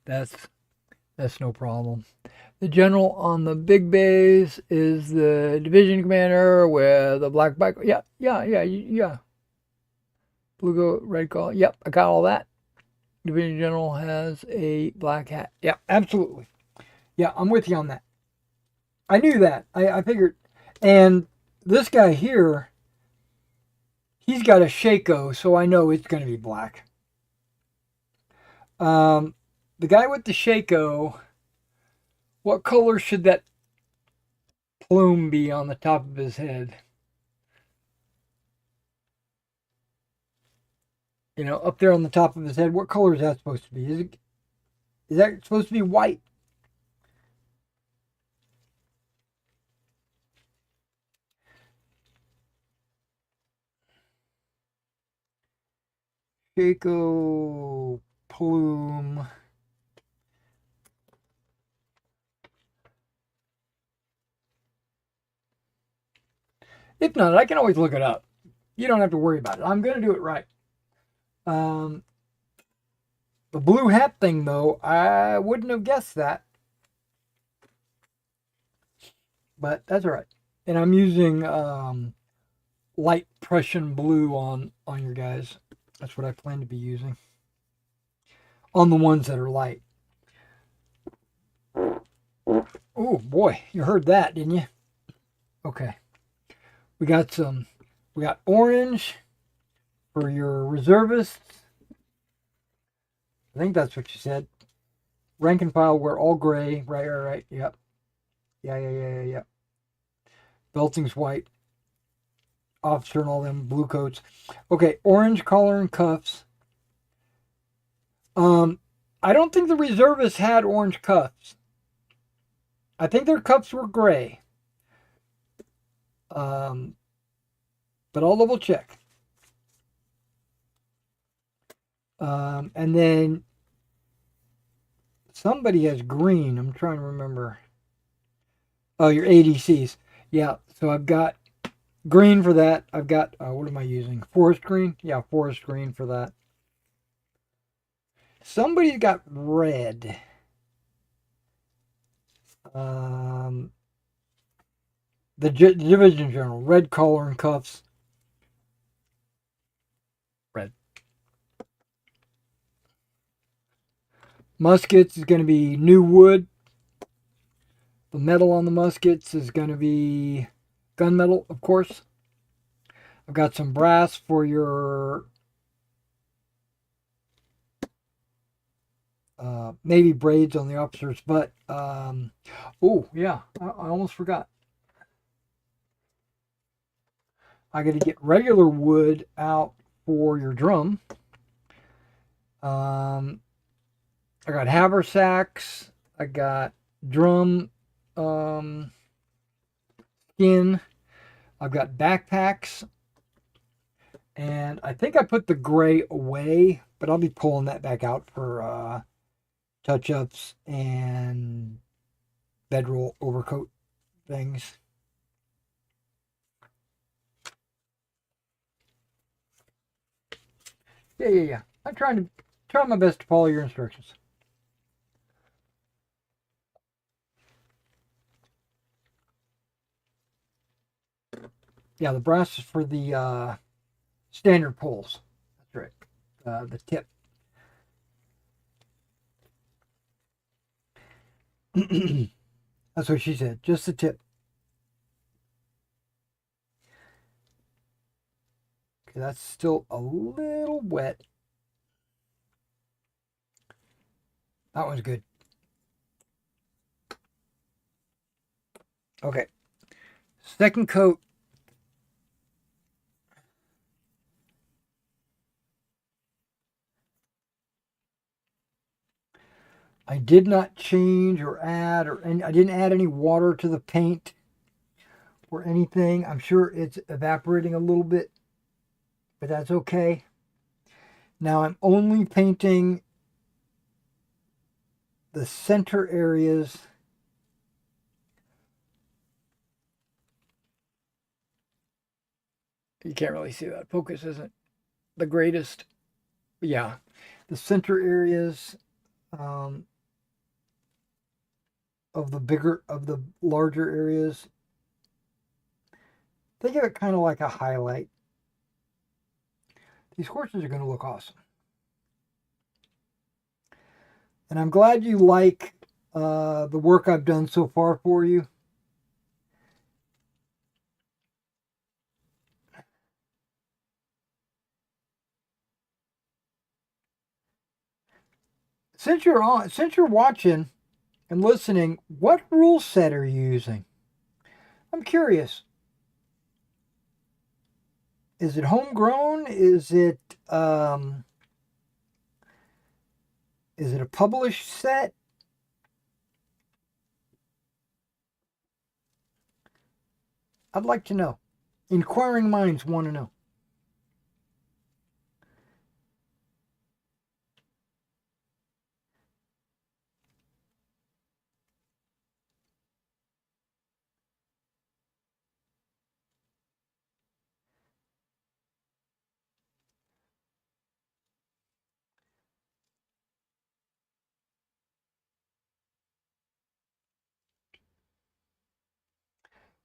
That's no problem. The general on the big base is the division commander with a black bicorn. Yeah. Blue go red collar. Yep, I got all that. Division general has a black hat. Yeah, absolutely. Yeah, I'm with you on that. I knew that. I figured. And this guy here, he's got a Shako, so I know it's going to be black. The guy with the Shako, what color should that plume be on the top of his head? You know, up there on the top of his head, what color is that supposed to be? Is that supposed to be white? Shako plume. If not, I can always look it up. You don't have to worry about it. I'm going to do it right. The blue hat thing, though, I wouldn't have guessed that. But that's all right. And I'm using light Prussian blue on your guys. That's what I plan to be using. On the ones that are light. Oh, Ooh, boy, you heard that, didn't you? Okay. We got orange for your reservists. I think that's what you said. Rank and file, we're all gray. Right. Yep. Yeah. Belting's white. Officer and all them blue coats. Okay, orange collar and cuffs. I don't think the reservists had orange cuffs. I think their cuffs were gray. But I'll double check. And then somebody has green. I'm trying to remember. Oh, your ADCs. Yeah, so I've got green for that. I've got, what am I using? Forest green? Yeah, forest green for that. Somebody's got red. The division general, red collar and cuffs. Red. Muskets is going to be new wood. The metal on the muskets is going to be gunmetal, of course. I've got some brass for your maybe braids on the officer's butt. Oh, yeah, I almost forgot. I got to get regular wood out for your drum. I got haversacks. I got drum skin. I've got backpacks. And I think I put the gray away, but I'll be pulling that back out for touch-ups and bedroll overcoat things. Yeah. I'm trying my best to follow your instructions. Yeah, the brass is for the standard pulls. That's right. The tip. That's what she said. Just the tip. Okay, that's still a little wet. That one's good. Okay. Second coat. I did not change or add I didn't add any water to the paint or anything. I'm sure it's evaporating a little bit, but that's okay. Now I'm only painting the center areas. You can't really see that. Focus isn't the greatest. Yeah, the center areas of the larger areas. Think of it kind of like a highlight. These horses are going to look awesome. And I'm glad you like the work I've done so far for you. Since you're watching and listening, what rule set are you using? I'm curious. Is it homegrown? Is it a published set? I'd like to know. Inquiring minds want to know.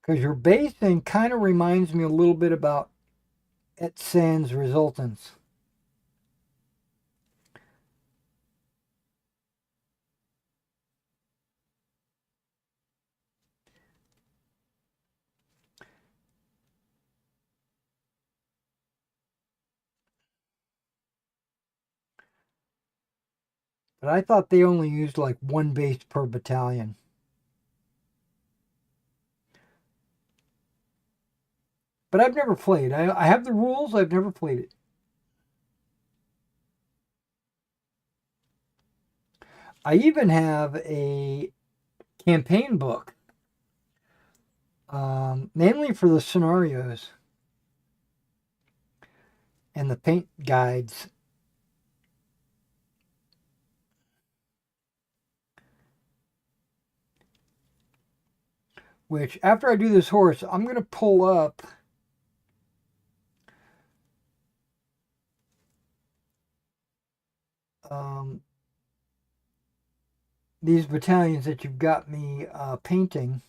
Because your basing kind of reminds me a little bit about Et Sans Resultants. But I thought they only used like one base per battalion. But I've never played. I have the rules. I've never played it. I even have a campaign book, mainly for the scenarios and the paint guides. Which, after I do this horse, I'm going to pull up these battalions that you've got me painting.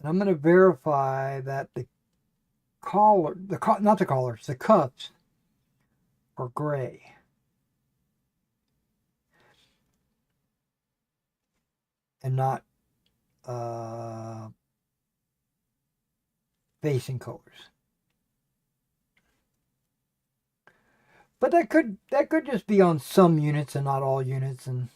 And I'm going to verify that the not the collars, the cuffs are gray. And not facing colors. But that could just be on some units and not all units. And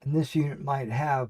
this unit might have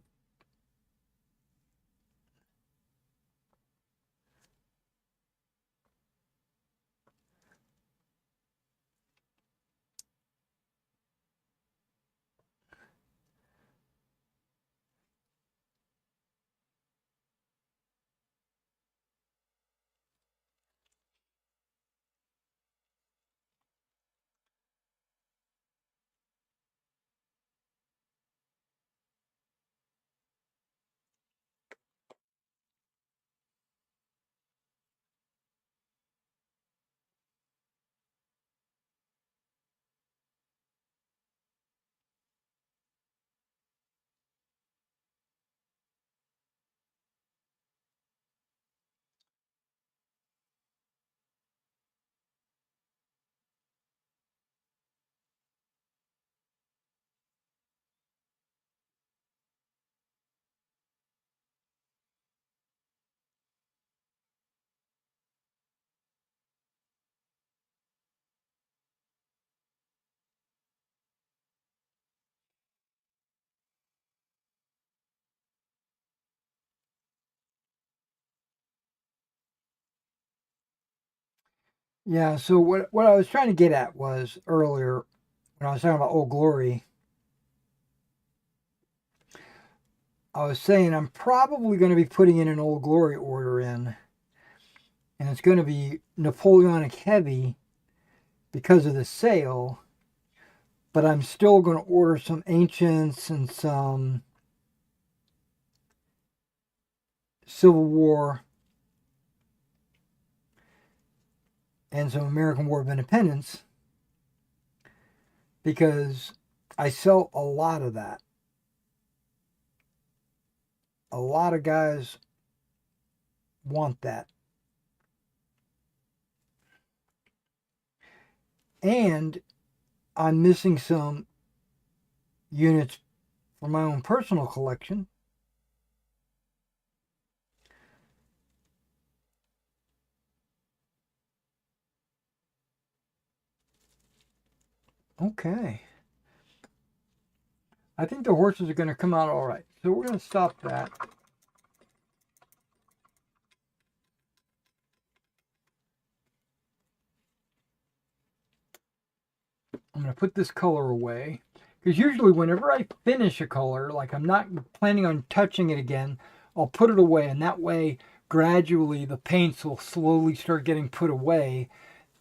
yeah. So what I was trying to get at was earlier when I was talking about Old Glory. I was saying I'm probably going to be putting in an Old Glory order in, and it's going to be Napoleonic heavy because of the sale. But I'm still going to order some ancients and some Civil War and some American War of Independence because I sell a lot of that. A lot of guys want that. And I'm missing some units for my own personal collection. Okay. I think the horses are going to come out all right. So we're going to stop that. I'm going to put this color away. Because usually whenever I finish a color, like I'm not planning on touching it again, I'll put it away. And that way, gradually, the paints will slowly start getting put away.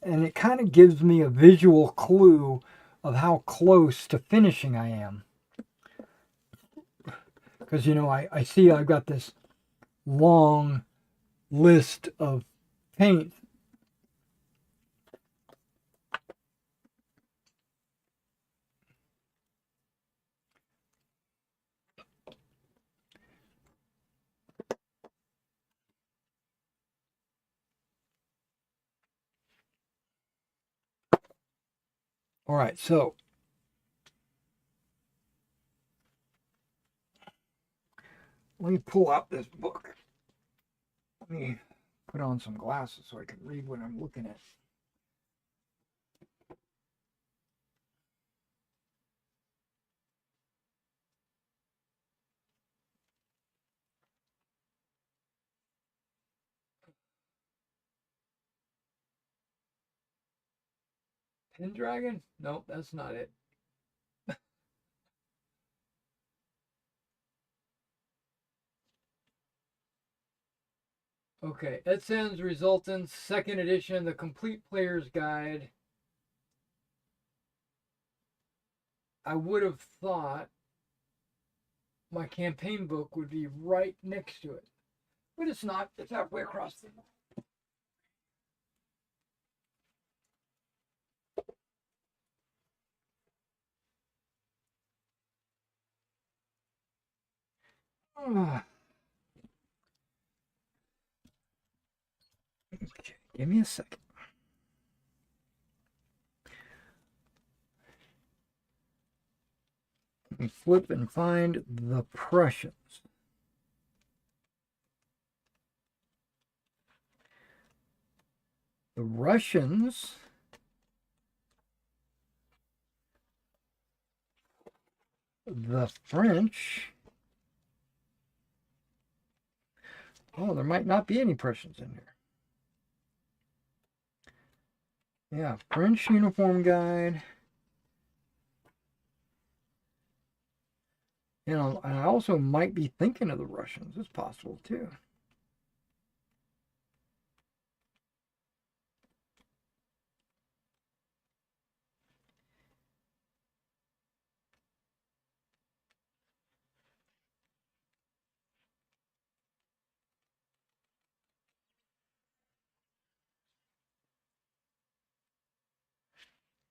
And it kind of gives me a visual clue of how close to finishing I am. Because, you know, I see I've got this long list of paint. All right, so let me pull out this book. Let me put on some glasses so I can read what I'm looking at. Pendragon? Nope, that's not it. Okay, Etsen's Resultants, second edition, the complete player's guide. I would have thought my campaign book would be right next to it, but it's not. It's halfway across the book. Okay, give me a second. Let me flip and find the Prussians. The Russians the French. Oh, there might not be any Prussians in here. Yeah, French uniform guide. You know, I also might be thinking of the Russians. It's possible too.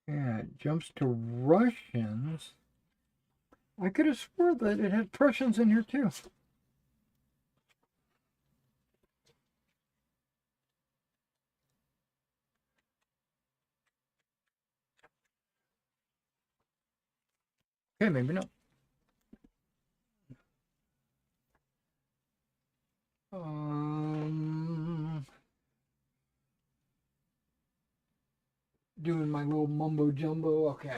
Yeah, it jumps to Russians. I could have swore that it had Prussians in here too. Okay, maybe not. Doing my little mumbo jumbo. Okay.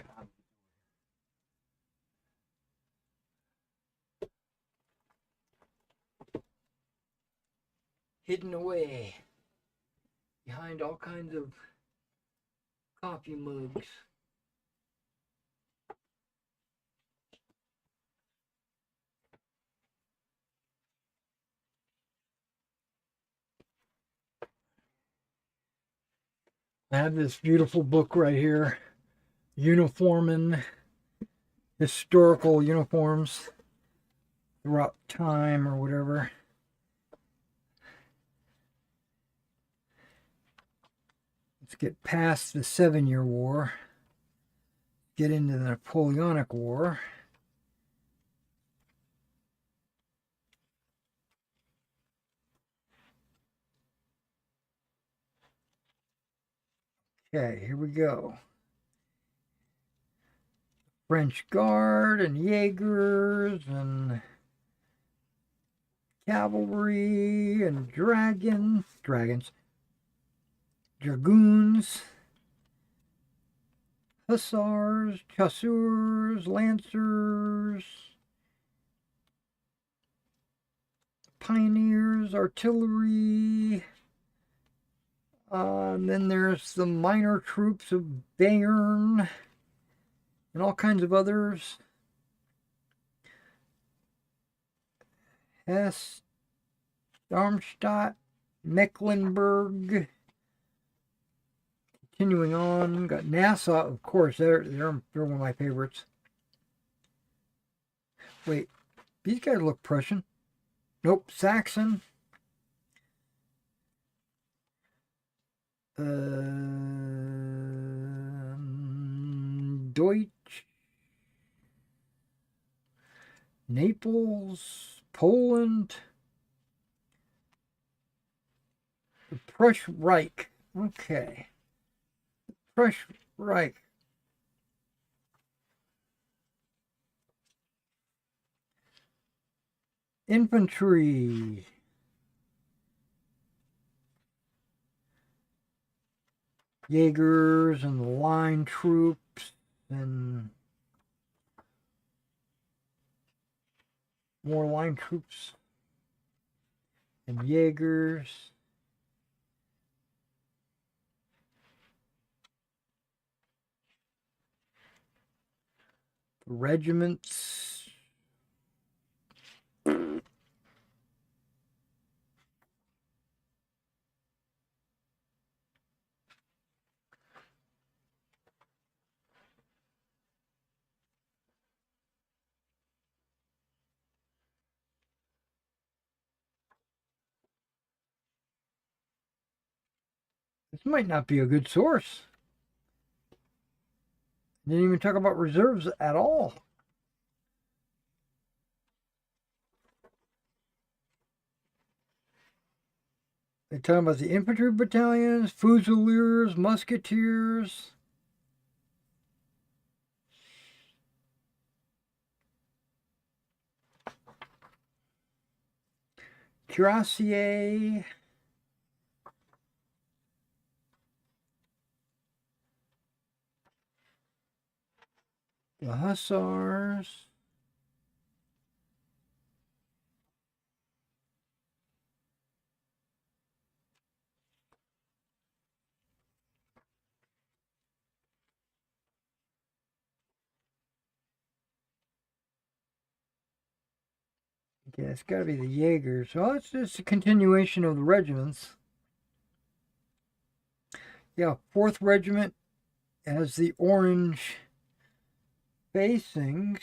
Hidden away behind all kinds of coffee mugs. I have this beautiful book right here, Uniforming Historical Uniforms Throughout Time or whatever. Let's get past the 7-Year War, get into the Napoleonic War. Okay, here we go. French Guard and Jaegers and cavalry and dragoons, dragoons, hussars, chasseurs, lancers, pioneers, artillery. And then there's the minor troops of Bayern and all kinds of others. Hesse, Darmstadt, Mecklenburg. Continuing on, got Nassau, of course. They're one of my favorites. Wait, these guys look Prussian. Nope, Saxon. Deutsch, Naples, Poland, the Prussian Reich. Okay, Prussian Reich. Infantry. Jaegers and the line troops and more line troops and Jaegers. Regiments. This might not be a good source. Didn't even talk about reserves at all. They talk about the infantry battalions, fusiliers, musketeers. Cuirassier. The Hussars. Okay, it's got to be the Jaegers. So it's just a continuation of the regiments. Yeah, 4th Regiment has the orange facings.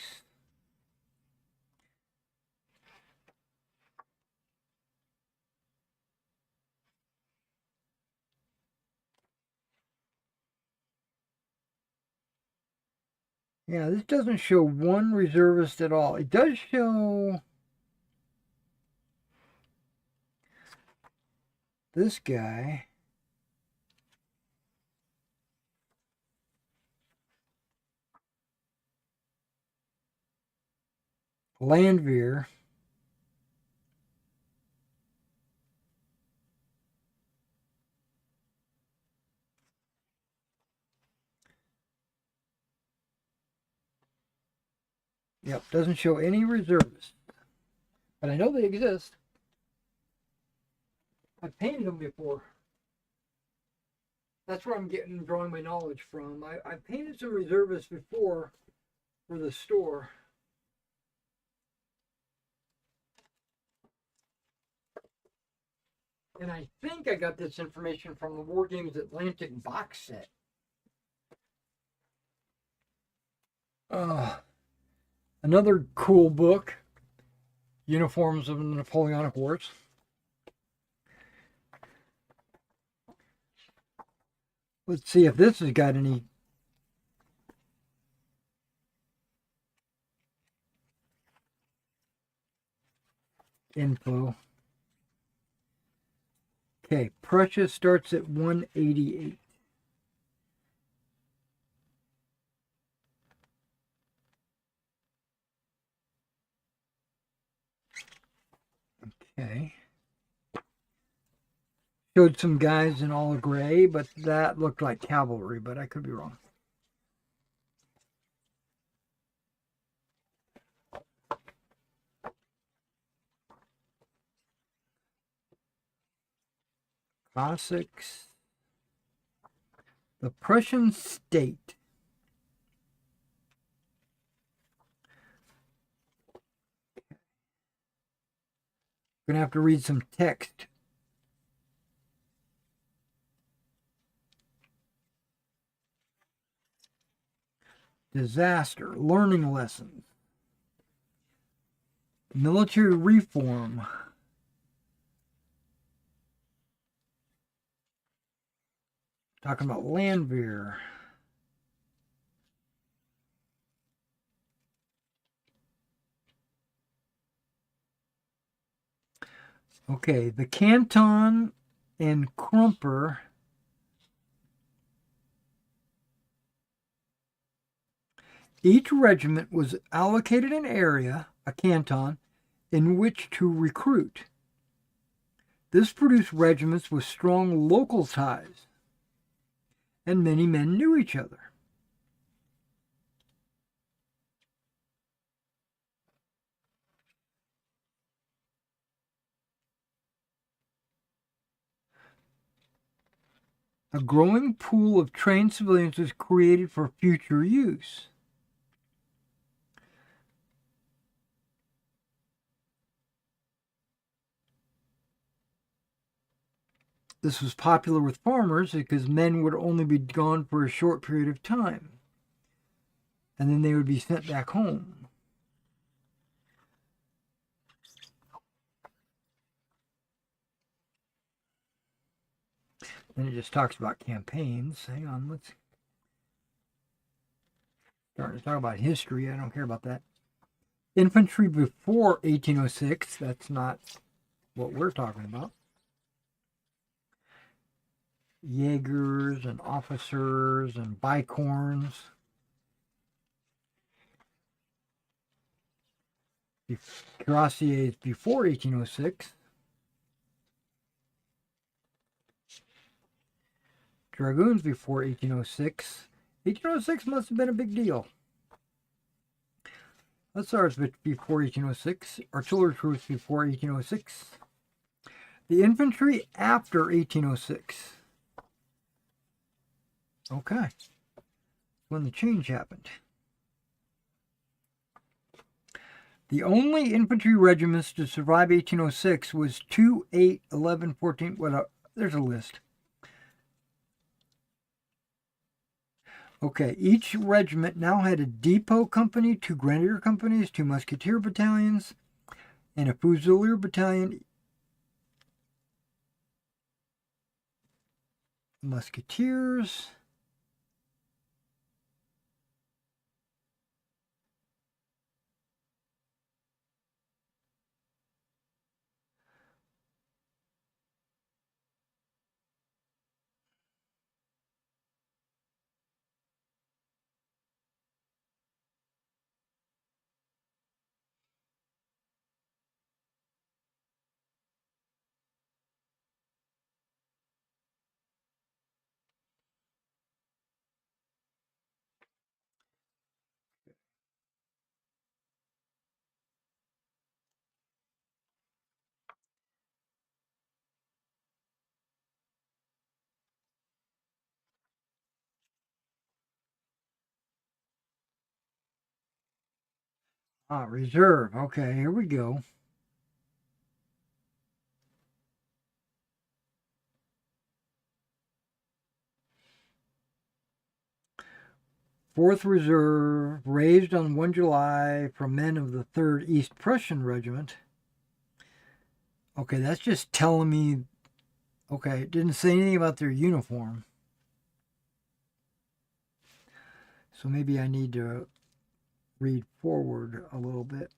Yeah, this doesn't show one reservist at all. It does show this guy. Landveer. Yep, doesn't show any reservists. But I know they exist. I've painted them before. That's where I'm drawing my knowledge from. I've painted some reservists before for the store. And I think I got this information from the Wargaming Atlantic box set. Another cool book, Uniforms of the Napoleonic Wars. Let's see if this has got any info. Okay, Prussia starts at 188. Okay. Showed some guys in all gray, but that looked like cavalry, but I could be wrong. Cossacks. The Prussian state. Going to have to read some text. Disaster. Learning lessons. Military reform. Talking about Landveer. Okay, the Canton and Krumper. Each regiment was allocated an area, a canton, in which to recruit. This produced regiments with strong local ties, and many men knew each other. A growing pool of trained civilians was created for future use. This was popular with farmers because men would only be gone for a short period of time, and then they would be sent back home. Then it just talks about campaigns. Hang on, let's start to talk about history. I don't care about that. Infantry before 1806, that's not what we're talking about. Jaegers and officers and bicorns. Cuirassiers before 1806. Dragoons before 1806. 1806 must have been a big deal. Hussars before 1806. Artillery troops before 1806. The infantry after 1806. Okay. When the change happened. The only infantry regiments to survive 1806 was 2, 8, 11, 14. Well, there's a list. Okay, each regiment now had a depot company, 2 grenadier companies, 2 musketeer battalions, and a fusilier battalion. Musketeers. Reserve. Okay, here we go. Fourth Reserve, raised on 1 July from men of the 3rd East Prussian Regiment. Okay, that's just telling me. Okay, it didn't say anything about their uniform. So maybe I need to read forward a little bit.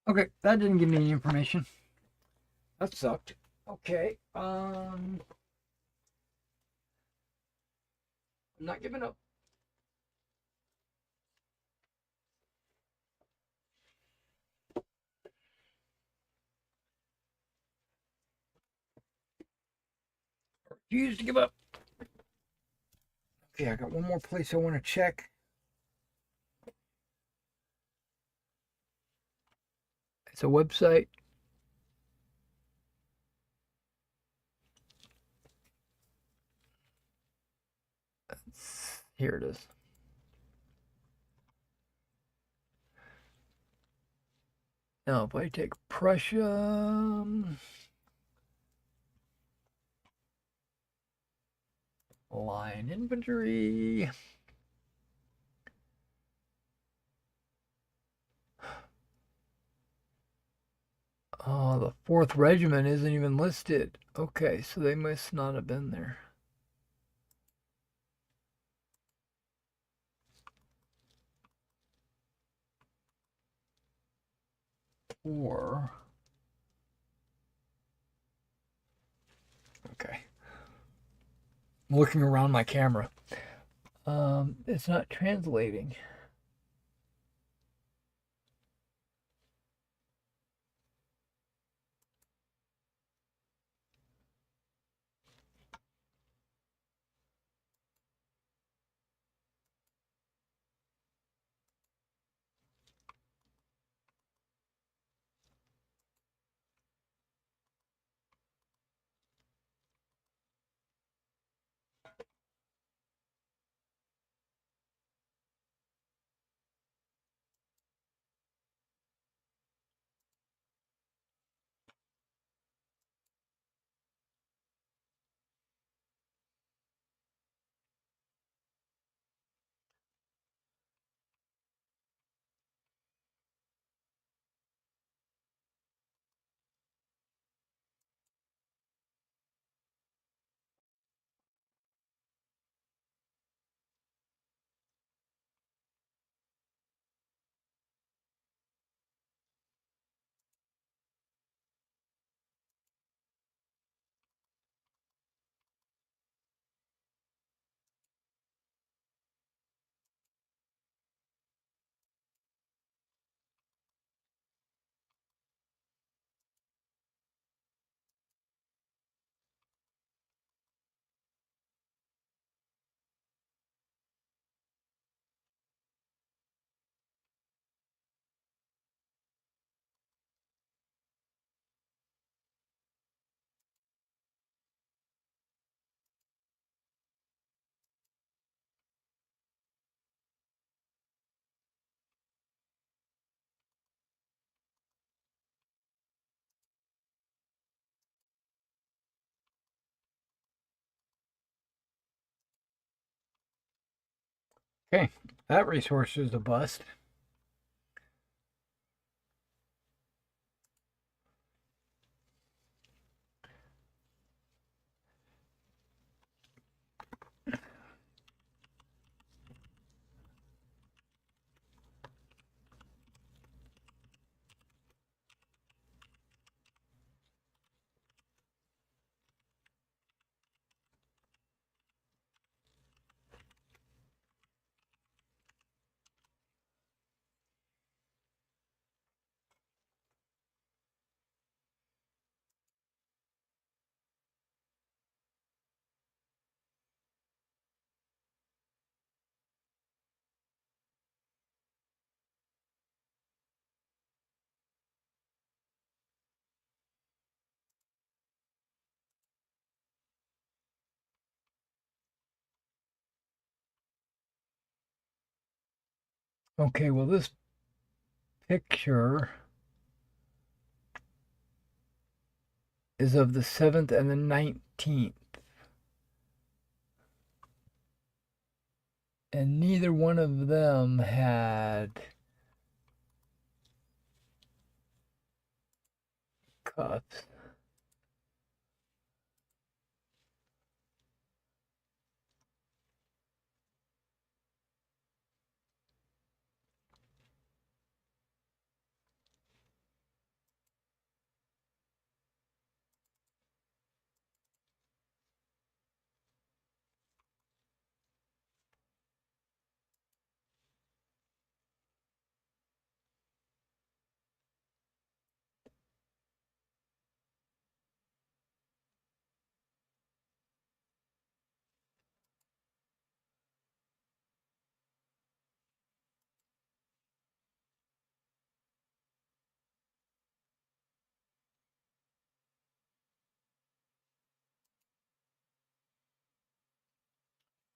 Okay, that didn't give me any information. That sucked. Okay, I'm not giving up. Refuse to give up. Okay, I got one more place I want to check. It's a website. Here it is. Now, if I take Prussia, line infantry. Oh, the 4th Regiment isn't even listed. Okay, so they must not have been there. Or, okay. I'm looking around my camera. It's not translating. Okay, that resource is a bust. Okay, well, this picture is of the 7th and the 19th. And neither one of them had cuffs.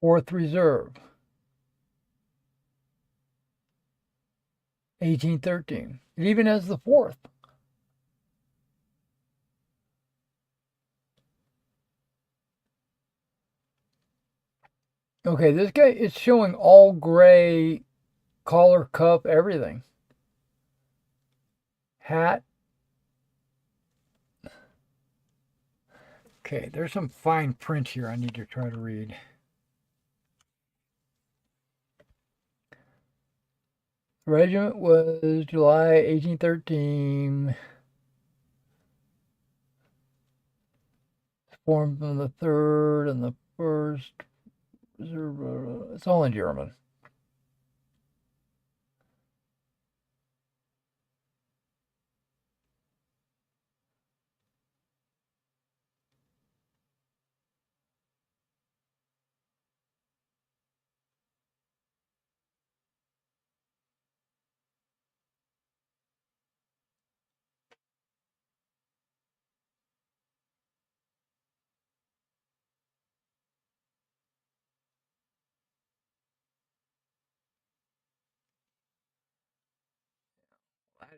Fourth Reserve, 1813. It even has the 4th. Okay, this guy is showing all gray collar, cuff, everything. Hat, Okay, there's some fine print here I need to try to read. The regiment was July 1813. Formed on the 3rd and the 1st. It's all in German.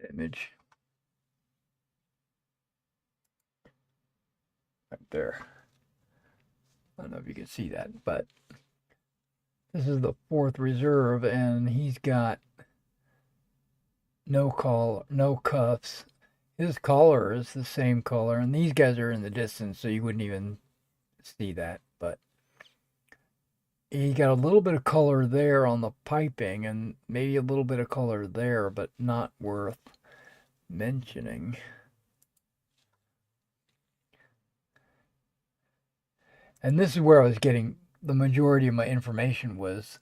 That image. Right there. I don't know if you can see that, but this is the 4th Reserve, and he's got no collar, no cuffs. His collar is the same color, and these guys are in the distance, so you wouldn't even see that. But he got a little bit of color there on the piping, and maybe a little bit of color there, but not worth mentioning. And this is where I was getting the majority of my information was.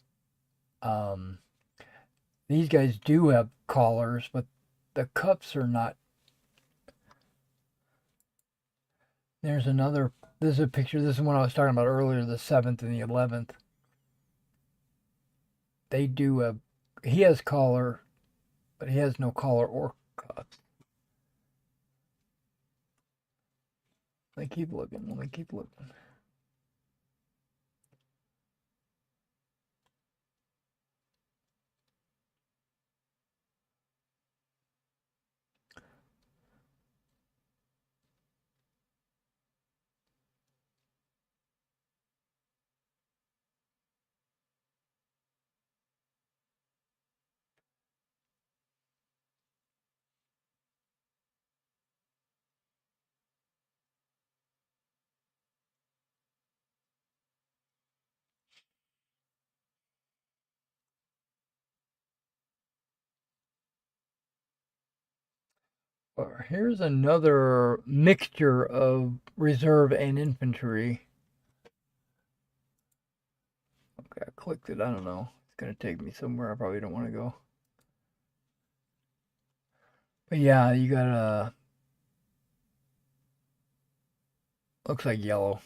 These guys do have collars, but the cuffs are not. There's another. This is a picture. This is one I was talking about earlier, the 7th and the 11th. They do have. He has collar, but he has no collar or cuffs. Let me keep looking. Let me keep looking. Here's another mixture of reserve and infantry. Okay, I clicked it. I don't know. It's going to take me somewhere I probably don't want to go. But yeah, you got a. Looks like yellow.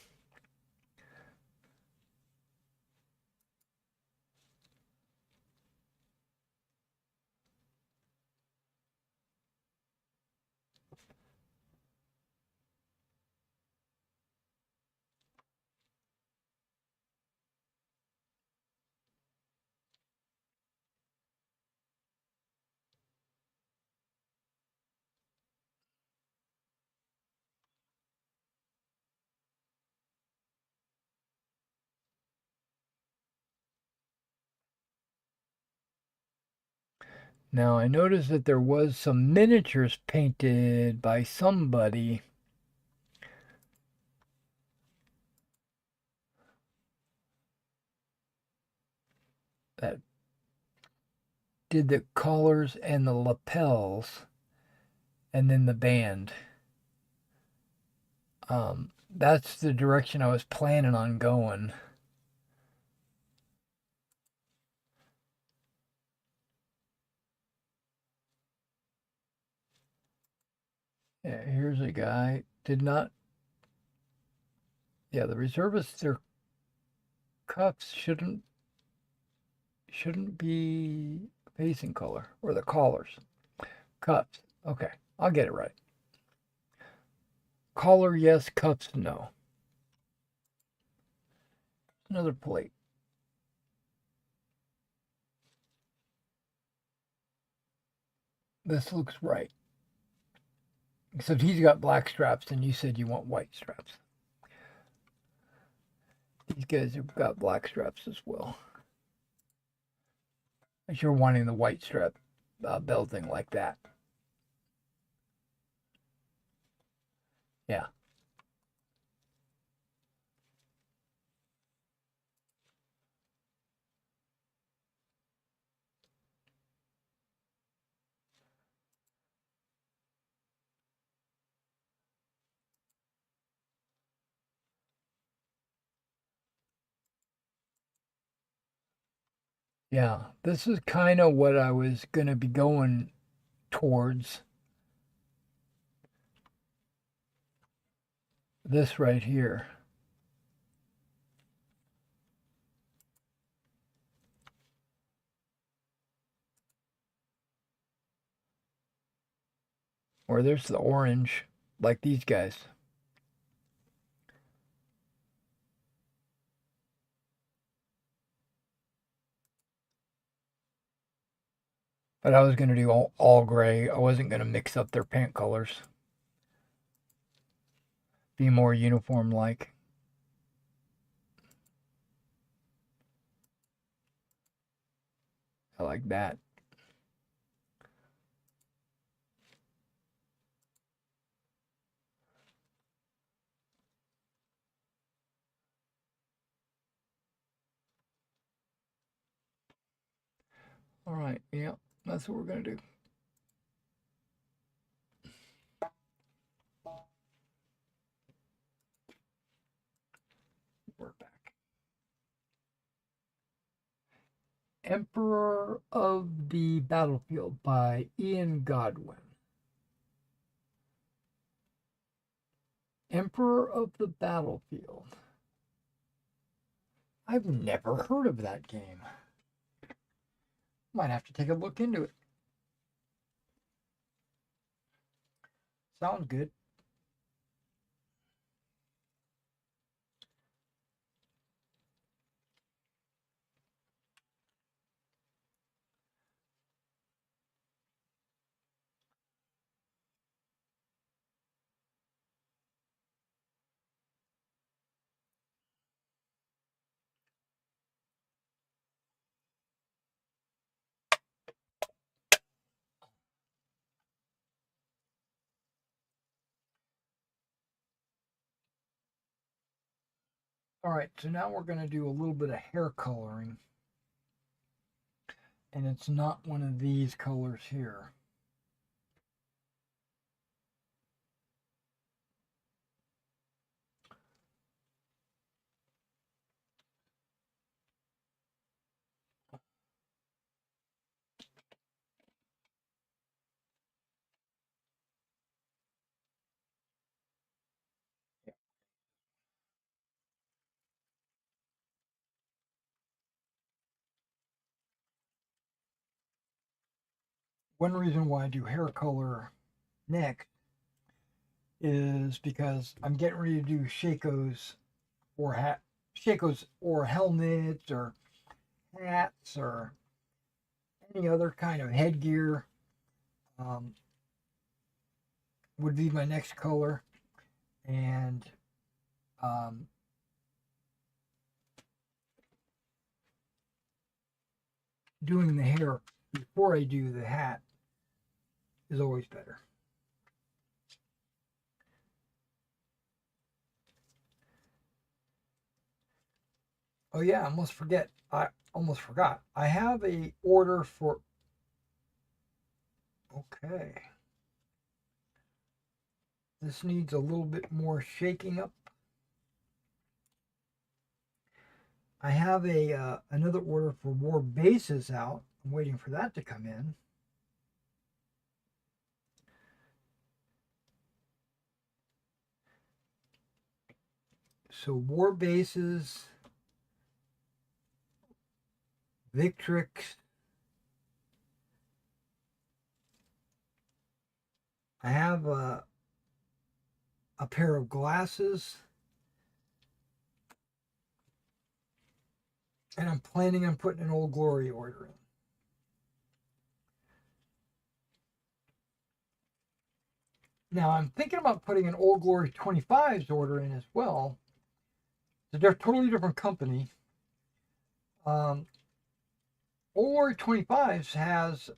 Now I noticed that there was some miniatures painted by somebody. That did the collars and the lapels and then the band. That's the direction I was planning on going. Yeah, here's a guy. Did not. Yeah, the reservists, their cuffs shouldn't be facing color, or the collars. Cuffs. Okay, I'll get it right. Collar, yes. Cuffs, no. Another plate. This looks right. Except he's got black straps, and you said you want white straps. These guys have got black straps as well. If you're wanting the white strap belting like that. Yeah. Yeah, this is kind of what I was going to be going towards. This right here. Or there's the orange, like these guys. But I was going to do all gray. I wasn't going to mix up their paint colors. Be more uniform like. I like that. All right, yeah, that's what we're going to do. We're back. Emperor of the Battlefield by Ian Godwin. Emperor of the Battlefield. I've never heard of that game. Might have to take a look into it. Sounds good. All right, so now we're going to do a little bit of hair coloring. And it's not one of these colors here. One reason why I do hair color next is because I'm getting ready to do shakos or helmets or hats or any other kind of headgear. Um, would be my next color, and um, doing the hair before I do the hat is always better. Oh yeah, I almost forgot. I have a order for. Okay. This needs a little bit more shaking up. I have a another order for war bases out. I'm waiting for that to come in. So war bases, Victrix. I have a pair of glasses. And I'm planning on putting an Old Glory order in. Now I'm thinking about putting an Old Glory 25s order in as well. So they're a totally different company. Old Glory 25s has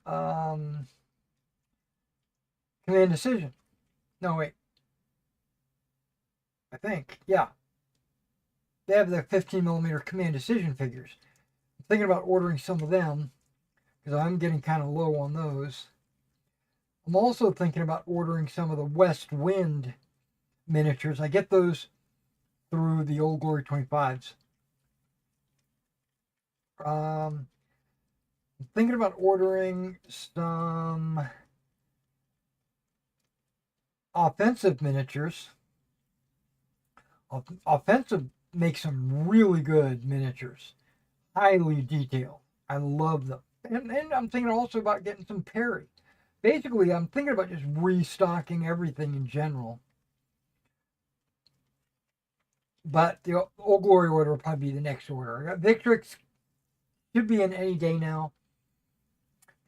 Command Decision. No, wait. I think, yeah. They have the 15 millimeter Command Decision figures. I'm thinking about ordering some of them because I'm getting kind of low on those. I'm also thinking about ordering some of the West Wind miniatures. I get those through the Old Glory 25s. I'm thinking about ordering some offensive miniatures. Offensive makes some really good miniatures, highly detailed. I love them. And I'm thinking also about getting some Perry. Basically, I'm thinking about just restocking everything in general. But the Old Glory order will probably be the next order. I got Victrix, should be in any day now.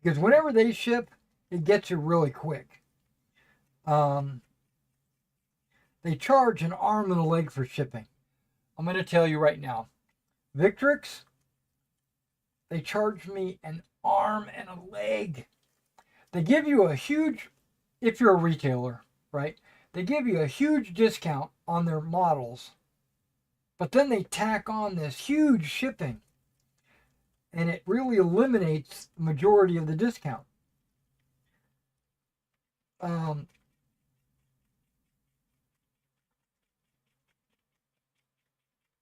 Because whenever they ship, it gets you really quick. They charge an arm and a leg for shipping. I'm going to tell you right now. Victrix, they charge me an arm and a leg. They give you a huge, if you're a retailer, right? They give you a huge discount on their models, but then they tack on this huge shipping, and it really eliminates the majority of the discount.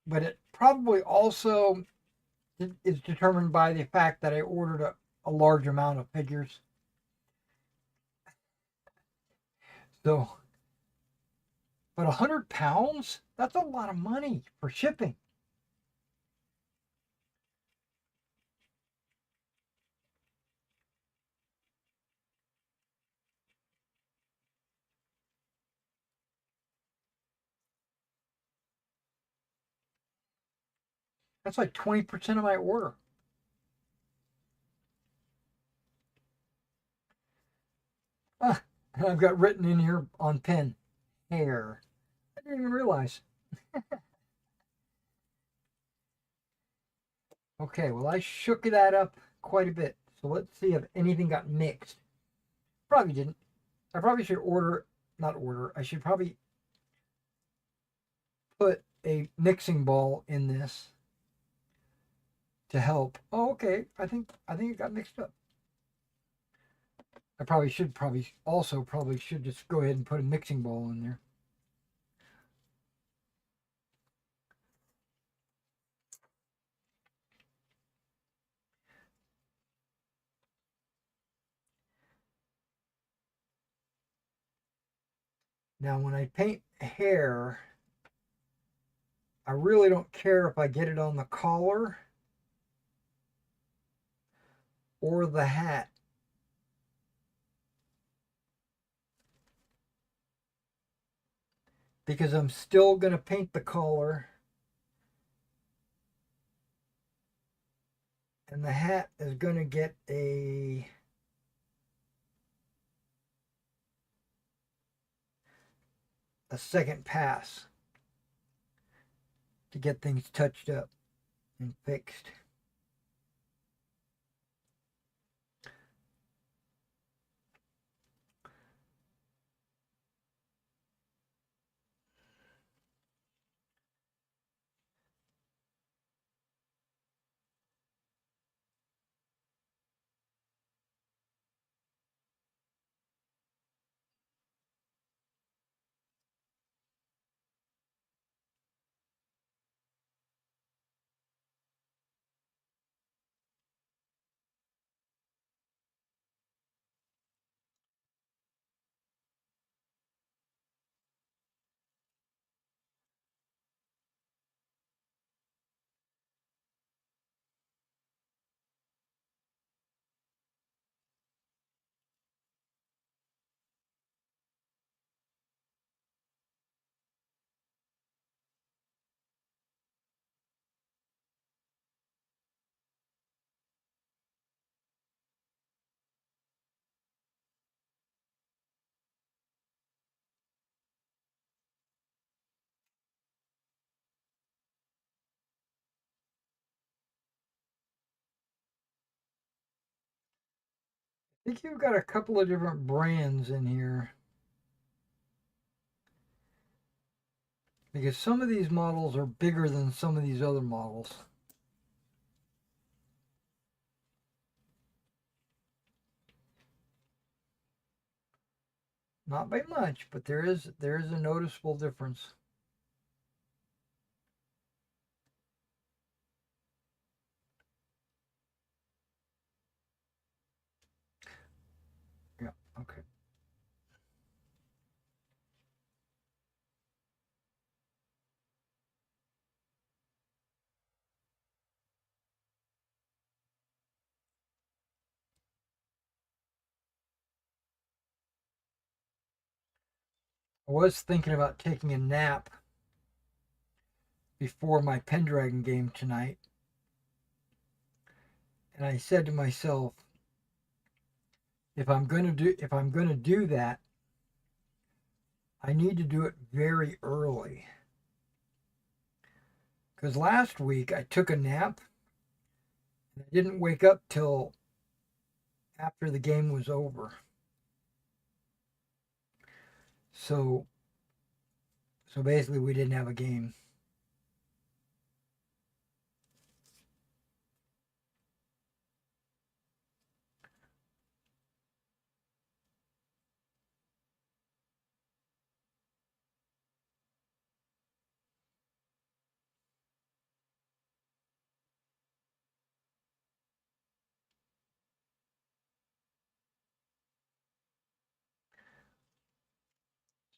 But it probably also is determined by the fact that I ordered a large amount of figures. So, but 100 pounds? That's a lot of money for shipping. That's like 20% of my order. Ah, and I've got written in here on pen, hair. I didn't even realize. Okay, well, I shook that up quite a bit. So let's see if anything got mixed. Probably didn't. I probably should I should probably put a mixing ball in this to help. Oh, okay. I think it got mixed up. I probably should just go ahead and put a mixing bowl in there. Now, when I paint hair, I really don't care if I get it on the collar or the hat. Because I'm still going to paint the collar. And the hat is going to get a second pass to get things touched up and fixed. I think you've got a couple of different brands in here. Because some of these models are bigger than some of these other models. Not by much, but there is a noticeable difference. I was thinking about taking a nap before my Pendragon game tonight. And I said to myself, if I'm gonna do that, I need to do it very early. Because last week I took a nap and I didn't wake up till after the game was over. So basically we didn't have a game.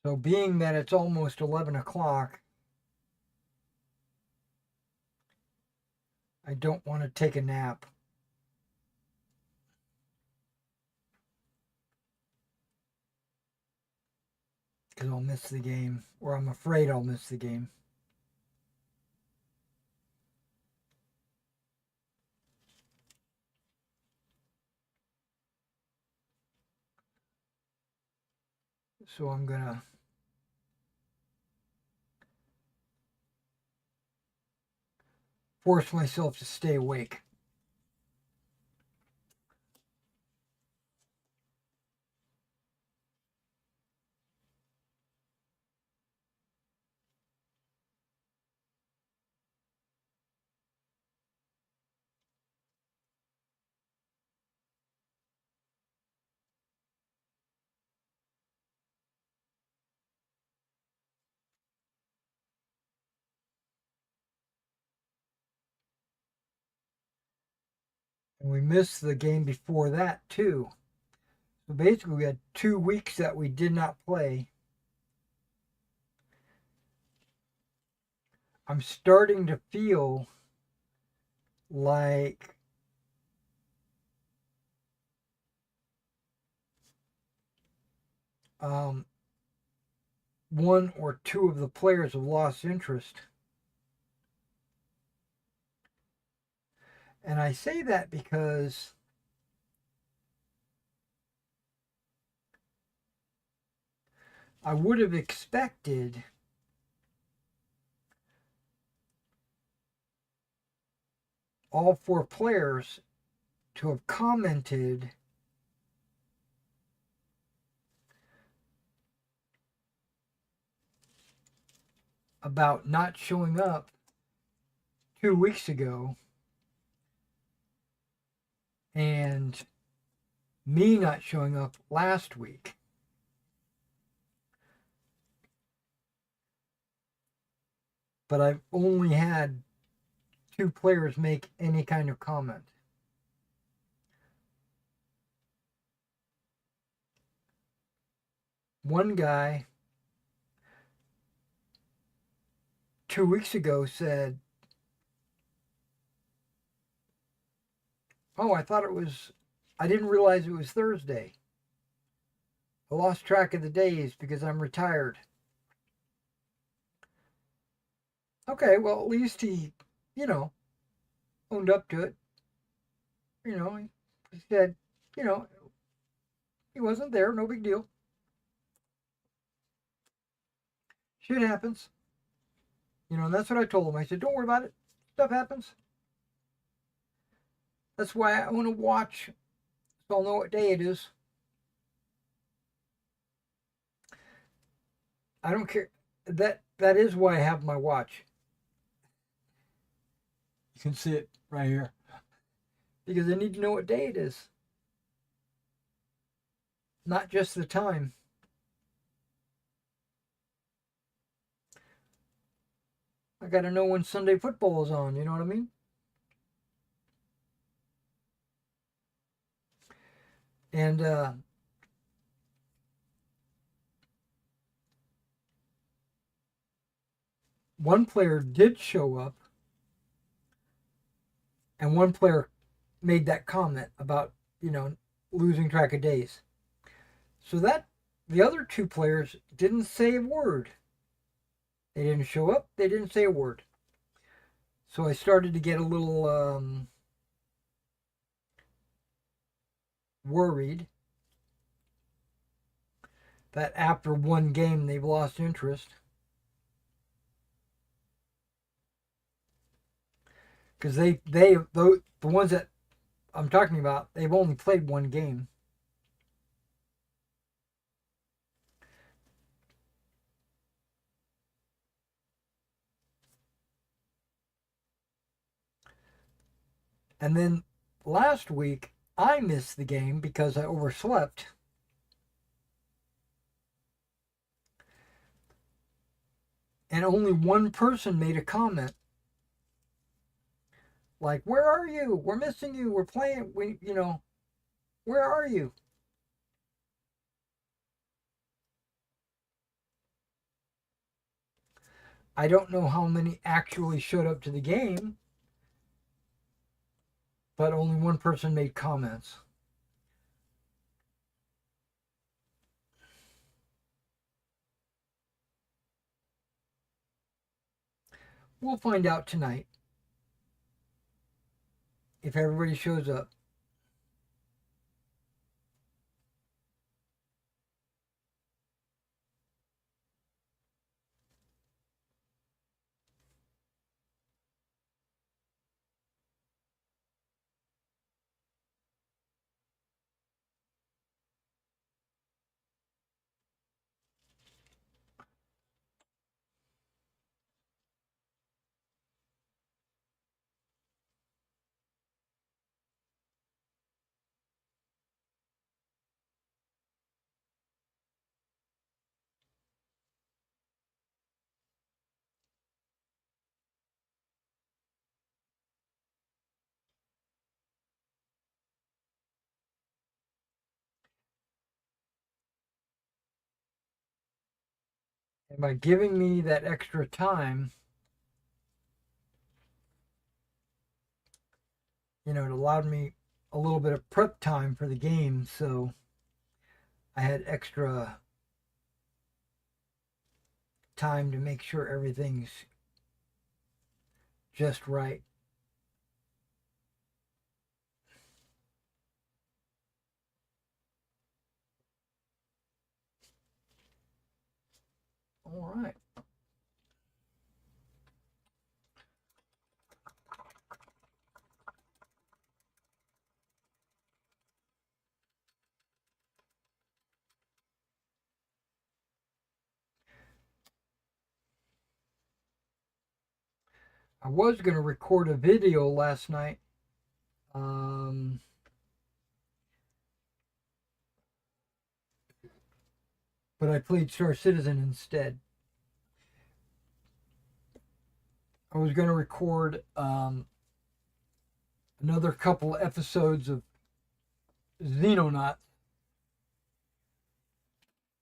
So being that it's almost 11 o'clock, I don't want to take a nap. Because I'll miss the game, or I'm afraid I'll miss the game. So I'm gonna force myself to stay awake. And we missed the game before that too. So basically we had 2 weeks that we did not play. I'm starting to feel like one or two of the players have lost interest. And I say that because I would have expected all 4 players to have commented about not showing up 2 weeks ago and me not showing up last week. But I've only had 2 players make any kind of comment. One guy 2 weeks ago said, "Oh, I didn't realize it was Thursday. I lost track of the days because I'm retired." Okay, well, at least he, owned up to it. He said, you know, he wasn't there, no big deal. Shit happens. And that's what I told him. I said, don't worry about it. Stuff happens. That's why I own a watch, so I'll know what day it is. I don't care. That is why I have my watch. You can see it right here. Because I need to know what day it is. Not just the time. I got to know when Sunday football is on, you know what I mean? And one player did show up, and one player made that comment about, losing track of days. So that the other two players didn't say a word. They didn't show up. They didn't say a word. So I started to get a little worried that after one game they've lost interest. Because the ones that I'm talking about, they've only played one game. And then last week, I missed the game because I overslept. And only one person made a comment. Like, where are you? We're missing you. We're playing. Where are you? I don't know how many actually showed up to the game, but only one person made comments. We'll find out tonight if everybody shows up. And by giving me that extra time, it allowed me a little bit of prep time for the game, so I had extra time to make sure everything's just right. All right. I was going to record a video last night. But I played Star Citizen instead. I was going to record another couple episodes of Xenonauts,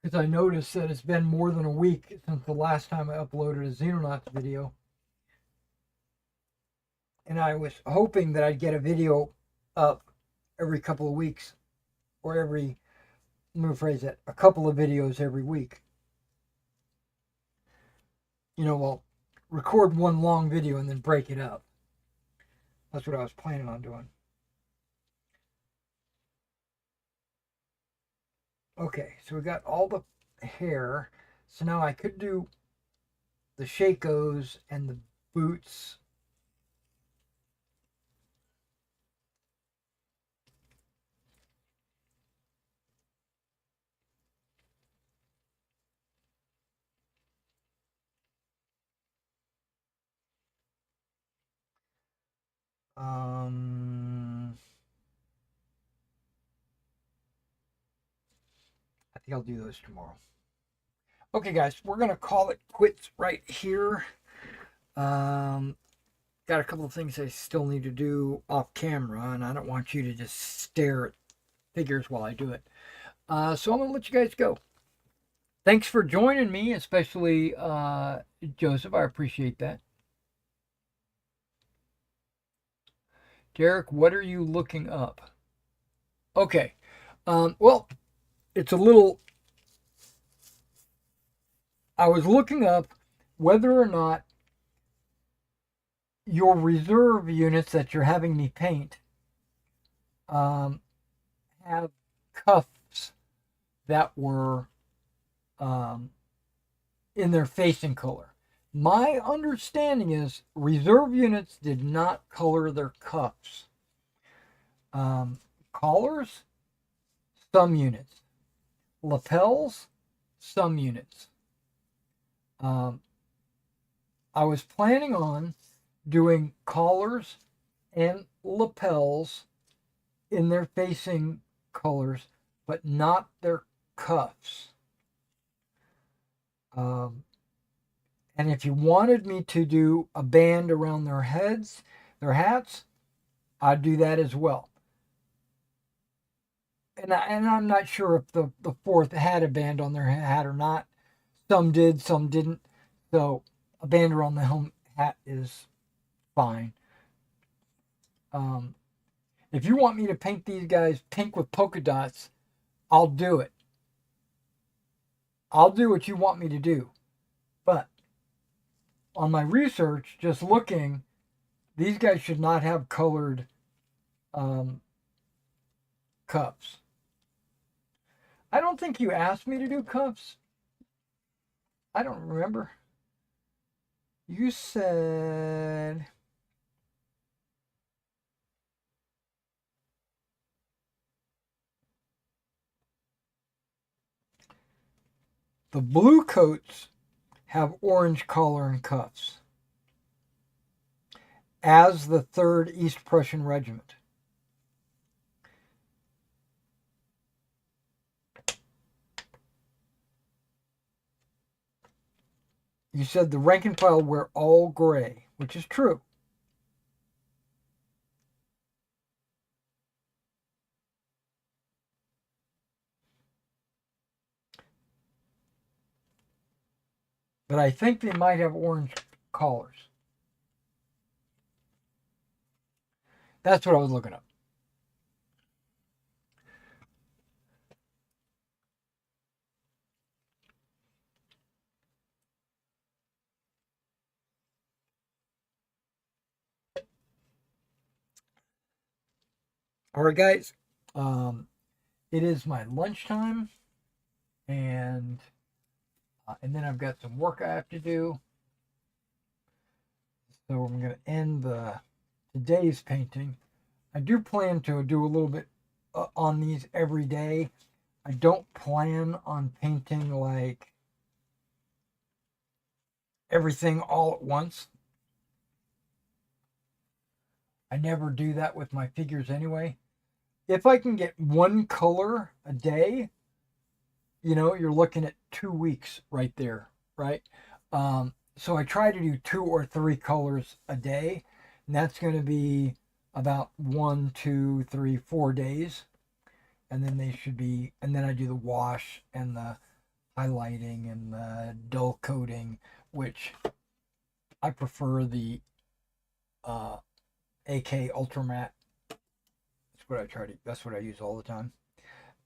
because I noticed that it's been more than a week since the last time I uploaded a Xenonauts video. And I was hoping that I'd get a video up every couple of weeks, or let me rephrase that, a couple of videos every week. Record one long video and then break it up. That's what I was planning on doing. Okay, so we got all the hair. So now I could do the Shakos and the boots. I think I'll do those tomorrow. Okay, guys, we're going to call it quits right here. Got a couple of things I still need to do off camera, and I don't want you to just stare at figures while I do it. So I'm going to let you guys go. Thanks for joining me, especially Joseph. I appreciate that. Derek, what are you looking up? Okay. Well, it's a little I was looking up whether or not your reserve units that you're having me paint have cuffs that were in their facing color. My understanding is reserve units did not color their cuffs. Collars, some units. Lapels, some units. I was planning on doing collars and lapels in their facing colors, but not their cuffs. And if you wanted me to do a band around their heads, their hats, I'd do that as well. And I'm not sure if the fourth had a band on their hat or not. Some did, some didn't. So a band around the helmet hat is fine. If you want me to paint these guys pink with polka dots, I'll do it. I'll do what you want me to do. But on my research, just looking, these guys should not have colored cuffs. I don't think you asked me to do cuffs. I don't remember. You said... The blue coats have orange collar and cuffs, as the 3rd East Prussian Regiment. You said the rank and file wear all gray, which is true. But I think they might have orange collars. That's what I was looking up. All right, guys. It is my lunchtime, and then I've got some work I have to do. So I'm going to end today's painting. I do plan to do a little bit on these every day. I don't plan on painting like everything all at once. I never do that with my figures anyway. If I can get one color a day, you're looking at 2 weeks right there, right? So I try to do 2 or 3 colors a day, and that's going to be about 1, 2, 3, 4 days. And then and then I do the wash and the highlighting and the dull coating, which I prefer the AK Ultra Matte. That's what I use all the time.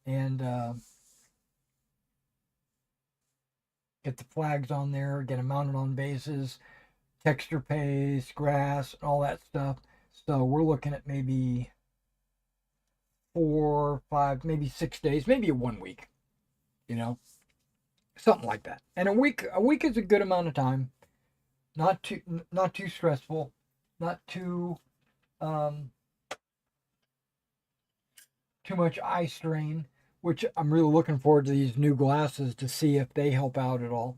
And get the flags on there, get them mounted on bases, texture paste, grass, and all that stuff. So we're looking at maybe 4, 5, maybe 6 days, maybe 1 week, something like that. And a week is a good amount of time. Not too stressful, not too much eye strain, which I'm really looking forward to these new glasses to see if they help out at all.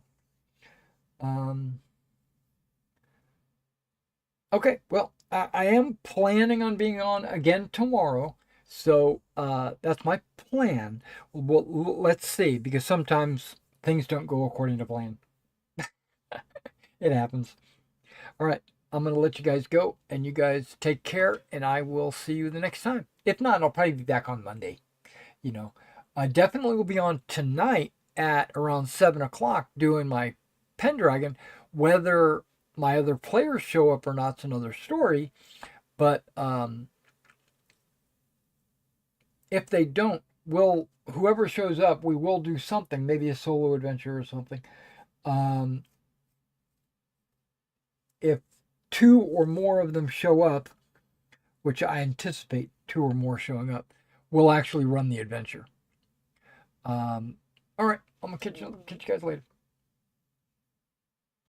Okay, well, I am planning on being on again tomorrow, so that's my plan. Well, let's see, because sometimes things don't go according to plan. It happens. All right, I'm going to let you guys go, and you guys take care, and I will see you the next time. If not, I'll probably be back on Monday. I definitely will be on tonight at around 7 o'clock doing my Pendragon. Whether my other players show up or not's another story. But if they don't, whoever shows up, we will do something. Maybe a solo adventure or something. If 2 or more of them show up, which I anticipate 2 or more showing up, we'll actually run the adventure. All right, I'm gonna catch you guys later.